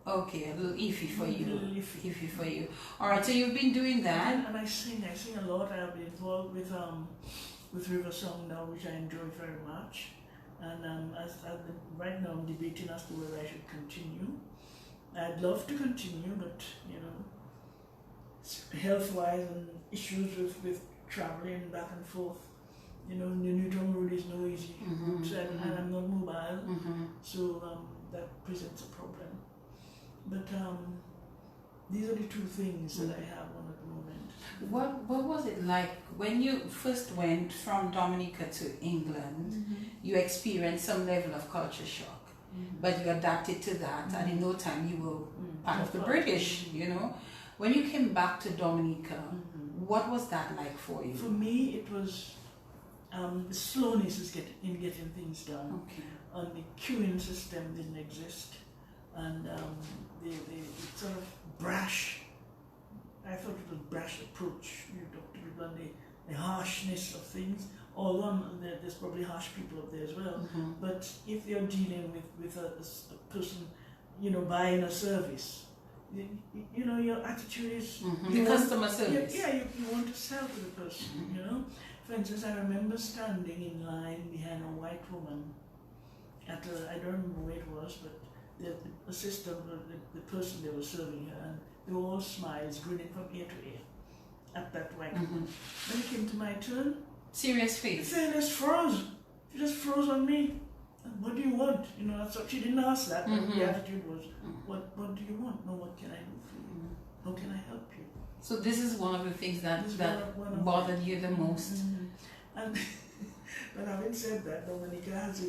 okay, a little iffy for you.
A little iffy
for you. All right, so you've been doing that.
And I sing a lot. I've been involved with River Song now, which I enjoy very much. And right now I'm debating as to whether I should continue. I'd love to continue, but you know, health-wise and issues with traveling back and forth. You know, the Newton Road is no easy route, and I'm not mobile, so that presents a problem. But these are the two things that I have on at the moment.
What was it like when you first went from Dominica to England? You experienced some level of culture shock, but you adapted to that, and in no time you were part of the British, you know. When you came back to Dominica, what was that like for you?
For me, it was the slowness in getting things done.
Okay.
And the queuing system didn't exist. And the sort of brash, I thought it was brash approach, you talk to people, and the harshness of things, although there's probably harsh people up there as well, but if you're dealing with a person, you know, buying a service, you know, your attitude is...
The customer service.
You want to sell to the person, you know. For instance, I remember standing in line behind a white woman at I don't remember where it was, but the assistant, the person they were serving her, and they were all smiles, grinning from ear to ear at that white woman. When it came to my turn,
serious face.
The just froze. She just froze on me. What do you want? You know, so she didn't ask that. But the attitude was, what do you want? No, what can I do for you? How can I help you?
So this is one of the things that bothered you the most.
And but having said that, Dominica has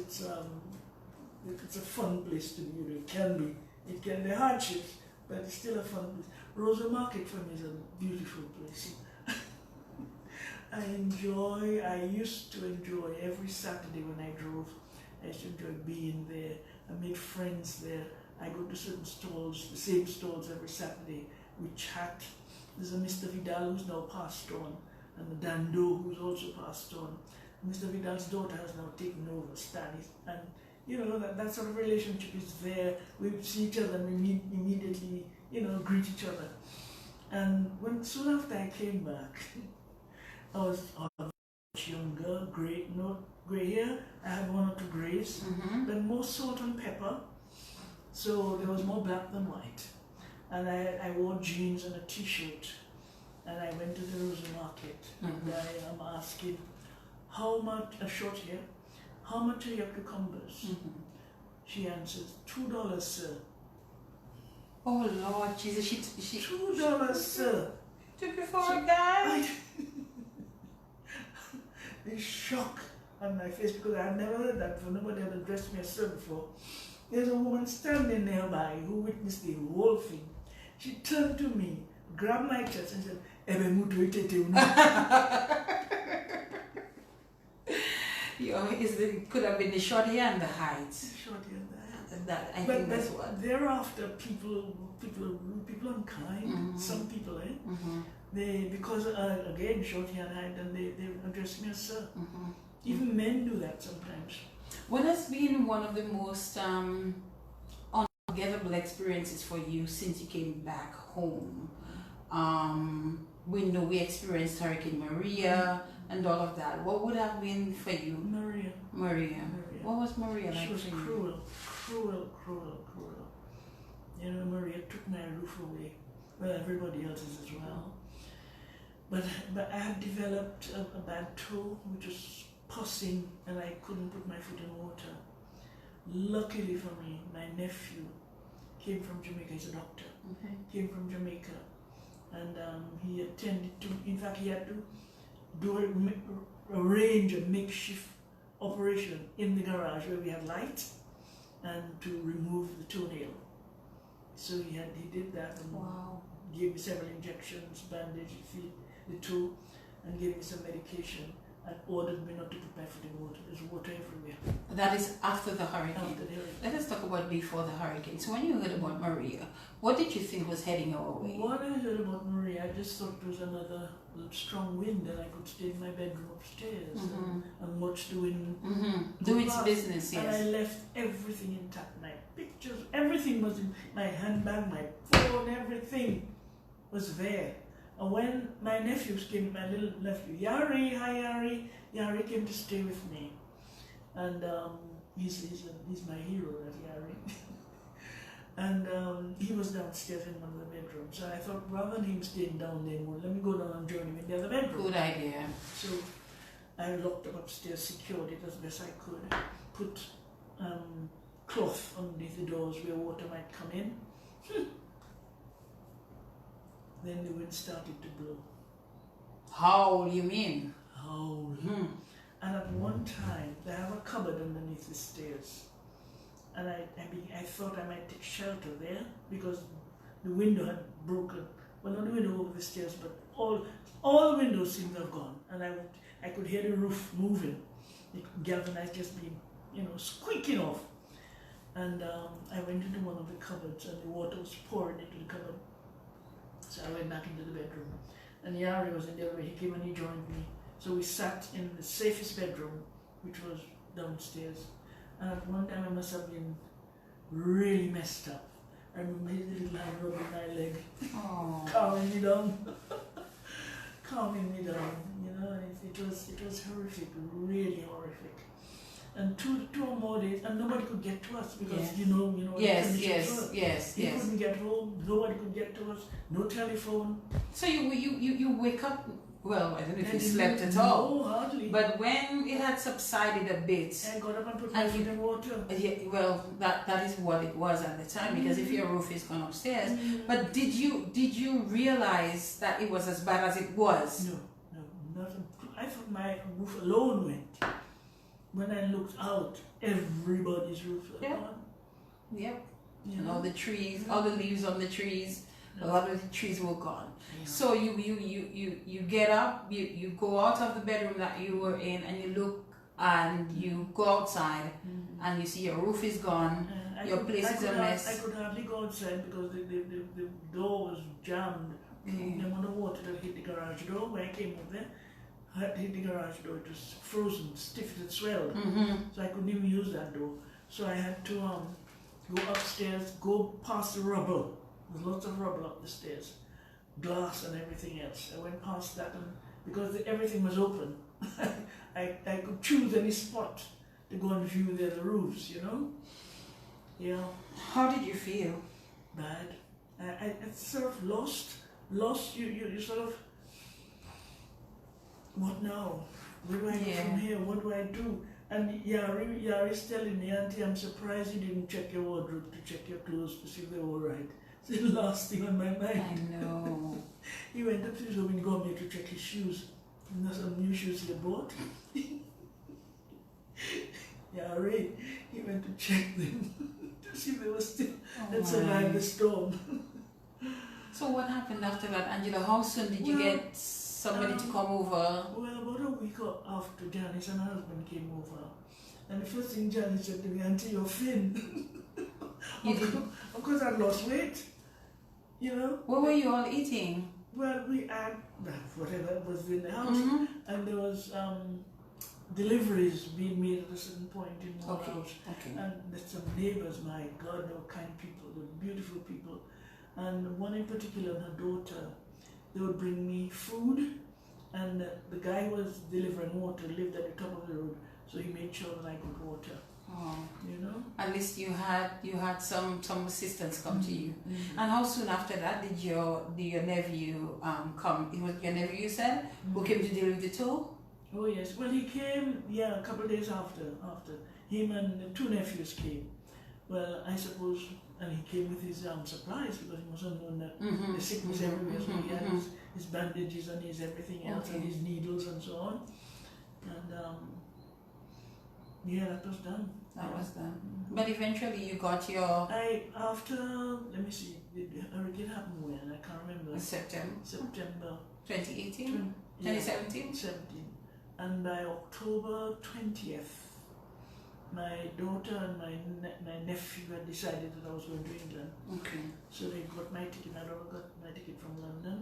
it's a fun place to be. It can be. It can be hardships, but it's still a fun place. Rosa Market for me is a beautiful place. I used to enjoy every Saturday when I drove. I used to enjoy being there. I made friends there. I go to certain stalls, the same stalls every Saturday. We chat. There's a Mr. Vidal who's now passed on, and the Dando who's also passed on. Mr. Vidal's daughter has now taken over, Stanley, and you know that sort of relationship is there. We see each other and we meet immediately, you know, greet each other. And soon after I came back, I was much younger, grey hair. I had one or two greys, but more salt and pepper. So there was more black than white. And I wore jeans and a t-shirt. And I went to the Rosa Market and I am asking, how much, a short hair, how much are your cucumbers? She answers, $2, sir.
Oh Lord Jesus, she
$2, sir.
Took you for a guy?
The shock on my face, because I had never heard that before. Nobody had addressed me as sir before. There's a woman standing nearby who witnessed the whole thing. She turned to me, grabbed my chest and said,
could have been the shorty and the height.
Shorty and that.
That I think that's what.
Thereafter, people unkind. Some people, they because again shorty and height, and they address me as sir. Even men do that sometimes.
What has been one of the most unforgettable experiences for you since you came back home? We know we experienced Hurricane Maria and all of that. What would have been for you? Maria. What was Maria like?
She was
for you?
cruel. You know, Maria took my roof away. Well, everybody else's as well. But I had developed a bad toe, which was pussing, and I couldn't put my foot in water. Luckily for me, my nephew came from Jamaica. He's a doctor. Came from Jamaica, and he attended to. In fact, he had to arrange a makeshift operation in the garage where we had light, and to remove the toenail. So he did that, and gave me several injections, bandaged the toe, and gave me some medication, and ordered me not to put my foot in water. There's water everywhere.
That is after the hurricane.
After the hurricane.
Let us talk about before the hurricane. So when you heard about Maria, what did you think was heading our way?
What I heard about Maria, I just thought it was another strong wind, and I could stay in my bedroom upstairs and watch the wind
Do its
past.
business, yes.
And I left everything intact. My pictures, everything was in my handbag, my phone, everything was there. And when my nephews came, my little nephew, Yari, hi Yari, Yari came to stay with me. And he's my hero, that Yari. And he was downstairs in one of the bedrooms. So I thought, rather than him staying down there more, let me go down and join him in the other bedroom.
Good idea.
So I locked up upstairs, secured it as best I could, put cloth underneath the doors where water might come in. Then the wind started to blow.
How you mean?
Howl. And at one time, they have a cupboard underneath the stairs. And I thought I might take shelter there because the window had broken. Well, not the window over the stairs, but all the windows seemed to have gone. And I could hear the roof moving. The galvanized just being, squeaking off. And I went into one of the cupboards, and the water was pouring into the cupboard. So I went back into the bedroom. And Yari was in the other way. He came and he joined me. So we sat in the safest bedroom, which was downstairs. And at one time I must have been really messed up. I remember his little hand rubbing my leg, calming me down. Calming me down, it was horrific, really horrific. And two or more days, and nobody could get to us because
Yes.
He couldn't get home. Nobody could get to us. No telephone.
So you wake up. Well, I don't know if you slept at all.
No, hardly.
But when it had subsided a bit,
I got up and put my foot in water.
well, that is what it was at the time, because if your roof is gone upstairs. But did you realize that it was as bad as it was?
No, nothing. I thought my roof alone went. When I looked out, everybody's roof was gone.
Yep. And all the trees, all the leaves on the trees, a lot of the trees were gone. Yeah. So you get up, you go out of the bedroom that you were in, and you look and you go outside and you see your roof is gone, your place is a mess.
I could hardly go outside because the door was jammed. The amount of water that hit the garage door when I came over there. I had to hit the garage door. It was frozen, stiff, it swelled. So I couldn't even use that door. So I had to go upstairs, go past the rubble. There's lots of rubble up the stairs, glass and everything else. I went past that, and because everything was open, I could choose any spot to go and view the other roofs, Yeah.
How did you feel?
Bad. I sort of lost. You sort of, what now? Where do I go from here? What do I do? And Yari's telling me, Auntie, I'm surprised you didn't check your wardrobe to check your clothes to see if they were all right. It's the last thing on my mind.
I know.
He went up to his room and got me to check his shoes. And there's some new shoes he bought. Yari, he went to check them to see if they were still and survived the storm.
So what happened after that, Angela? How soon did you get somebody to come over?
Well, about a week after Janice and her husband came over, and the first thing Janice said to me, "Auntie, you're thin." Of course, I'd lost weight, you know.
What were you all eating?
Well, we had whatever was in the house, and there was deliveries being made at a certain point in one house.
Okay.
And there's some neighbors, my God, they were kind people, they were beautiful people. And one in particular, her daughter, they would bring me food, and the guy was delivering water, lived at the top of the road, so he made sure that I got water.
Oh.
You know?
At least you had some assistance come to you. And how soon after that did your nephew come? It was your nephew, you said, who came to deal with the two?
Oh yes. Well, he came, a couple of days after. Him and the two nephews came. Well, I suppose, and he came with his supplies because he must have known that the sickness everywhere. So he had his bandages and his everything else and his needles and so on. And that was done.
That was done. But eventually you got your...
Let me see, the hurricane happened when? I can't remember. September.
2018? 2017?
17. And by October 20th, my daughter and my nephew had decided that I was going to England.
Okay.
So they got my ticket. My daughter got my ticket from London,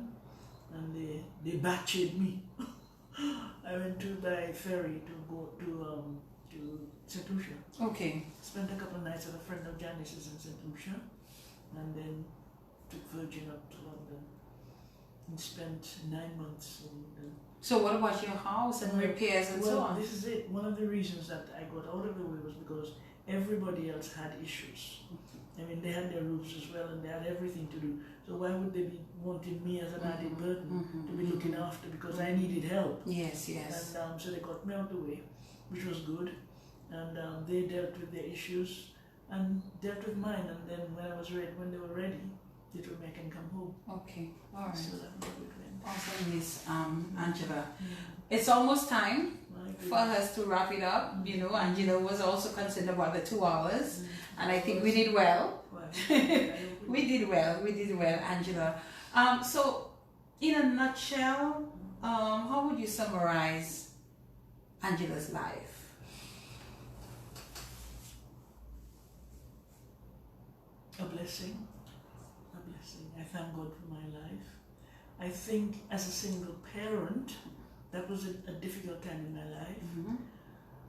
and they batched me. I went by ferry to go to St. Lucia.
Okay.
Spent a couple of nights at a friend of Janice's in St. Lucia, and then took Virgin up to London and spent 9 months in London.
So what about your house and repairs and so on?
This is it. One of the reasons that I got out of the way was because everybody else had issues. I mean, they had their roofs as well, and they had everything to do. So why would they be wanting me as an added burden to be looking after, because I needed help?
Yes.
And so they got me out of the way, which was good. And they dealt with their issues and dealt with mine. And then when they were ready, they told me I can come home.
Okay, all right.
So that was good.
Awesome, Miss Angela. It's almost time for us to wrap it up. You know, Angela was also concerned about the 2 hours, and I think we did well. We did well, Angela. So, in a nutshell, how would you summarize Angela's life?
A blessing. I thank God for my life. I think as a single parent, that was a difficult time in my life.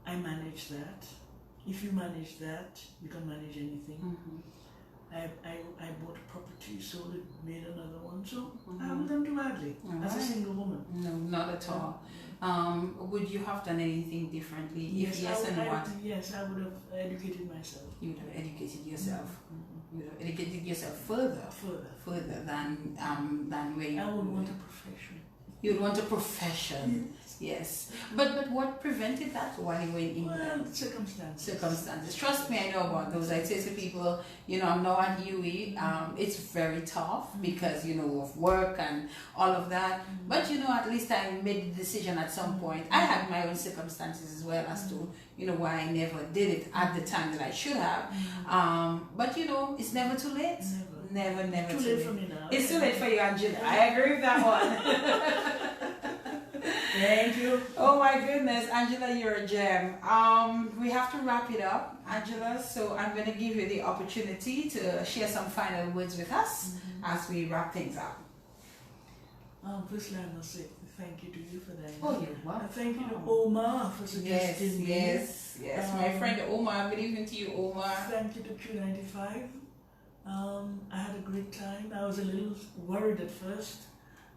I managed that. If you manage that, you can manage anything. I bought a property, sold it, made another one. So I haven't done too badly as a single woman.
No, not at all. Would you have done anything differently?
Yes,
What?
Yes, I would have educated myself.
You would have educated yourself. You would have educated yourself further than where you.
I would want a profession.
You would want a profession. Yes. But what prevented that while you were in England?
Well, circumstances.
Trust me, I know about those. I say to people, I'm now at UE. It's very tough because, of work and all of that. But, at least I made the decision at some point. I had my own circumstances as well as to, why I never did it at the time that I should have. But, it's never too late. Never too late
for me now.
It's too late for you, Angela. I agree with that one.
Thank you.
Oh my goodness, Angela, you're a gem. We have to wrap it up, Angela, so I'm going to give you the opportunity to share some final words with us as we wrap things up.
Firstly, I must say thank you to you for that.
Oh, you're welcome.
Thank you to Omar for suggesting me.
Yes. My friend Omar, good evening to you, Omar.
Thank you to Q95. I had a great time. I was a little worried at first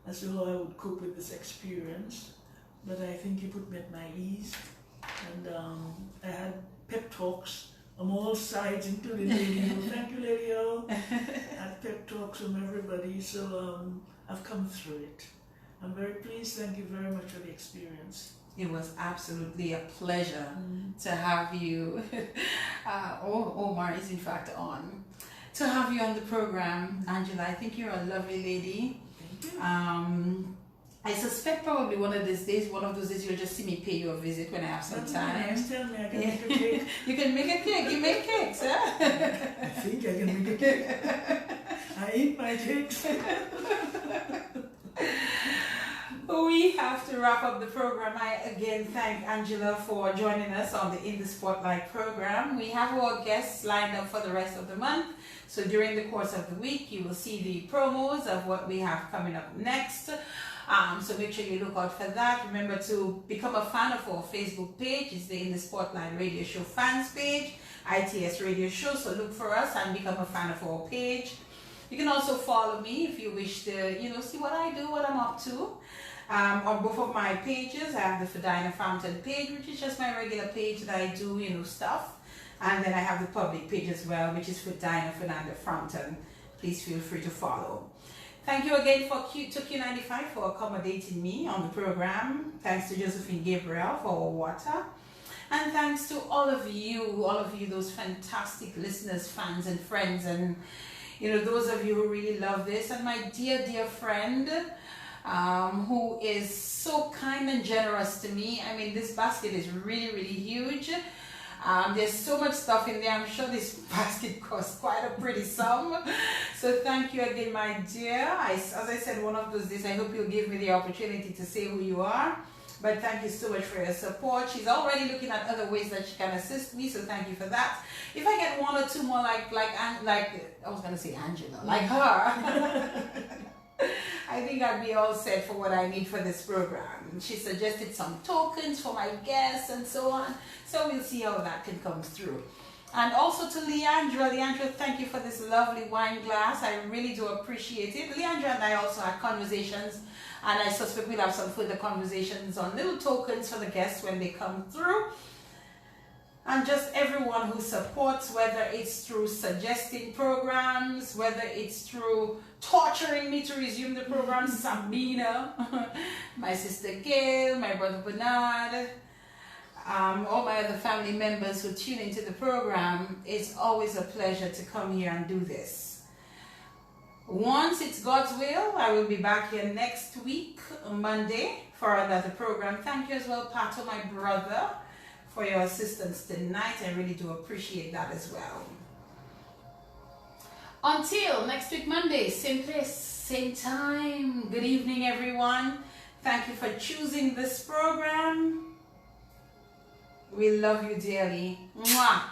as to how I would cope with this experience, but I think you put me at my ease, and I had pep talks on all sides, including Lady O. Thank you, Lady O. I had pep talks from everybody, so I've come through it. I'm very pleased. Thank you very much for the experience.
It was absolutely a pleasure to have you. Omar is in fact on. To have you on the program, Angela. I think you're a lovely lady. I suspect probably one of those days you'll just see me pay you a visit when I have some time.
Tell me I can make a cake.
You can make a cake. You make cakes, huh?
I think I can make a cake. I eat my cakes.
We we have to wrap up the program. I again thank Angela for joining us on the In the Spotlight program. We have our guests lined up for the rest of the month. So during the course of the week, you will see the promos of what we have coming up next. So make sure you look out for that. Remember to become a fan of our Facebook page. It's the In the Spotlight Radio Show fans page, ITS Radio Show. So look for us and become a fan of our page. You can also follow me if you wish to, see what I do, what I'm up to. On both of my pages, I have the Fedina Fountain page, which is just my regular page that I do, stuff. And then I have the public page as well, which is Fedina Fernanda Fountain. Please feel free to follow. Thank you again to Q95 for accommodating me on the program. Thanks to Josephine Gabriel for our water. And thanks to all of you, those fantastic listeners, fans and friends, and those of you who really love this, and my dear, dear friend, who is so kind and generous to me. I mean, this basket is really, really huge. There's so much stuff in there. I'm sure this basket costs quite a pretty sum. So thank you again, my dear. As I said, one of those days, I hope you'll give me the opportunity to say who you are. But thank you so much for your support. She's already looking at other ways that she can assist me, so thank you for that. If I get one or two more like I was gonna say Angela, like her, I think I'd be all set for what I need for this program. She suggested some tokens for my guests and so on. So we'll see how that can come through. And also to Leandra, thank you for this lovely wine glass. I really do appreciate it. Leandra and I also had conversations, and I suspect we'll have some further conversations on little tokens for the guests when they come through. And just everyone who supports, whether it's through suggesting programs, whether it's through torturing me to resume the program, Sabina, my sister Gail, my brother Bernard, all my other family members who tune into the program. It's always a pleasure to come here and do this. Once it's God's will, I will be back here next week, Monday, for another program. Thank you as well, Pato, my brother, for your assistance tonight. I really do appreciate that as well. Until next week, Monday, same place, same time. Good evening, everyone. Thank you for choosing this program. We love you dearly. Mwah.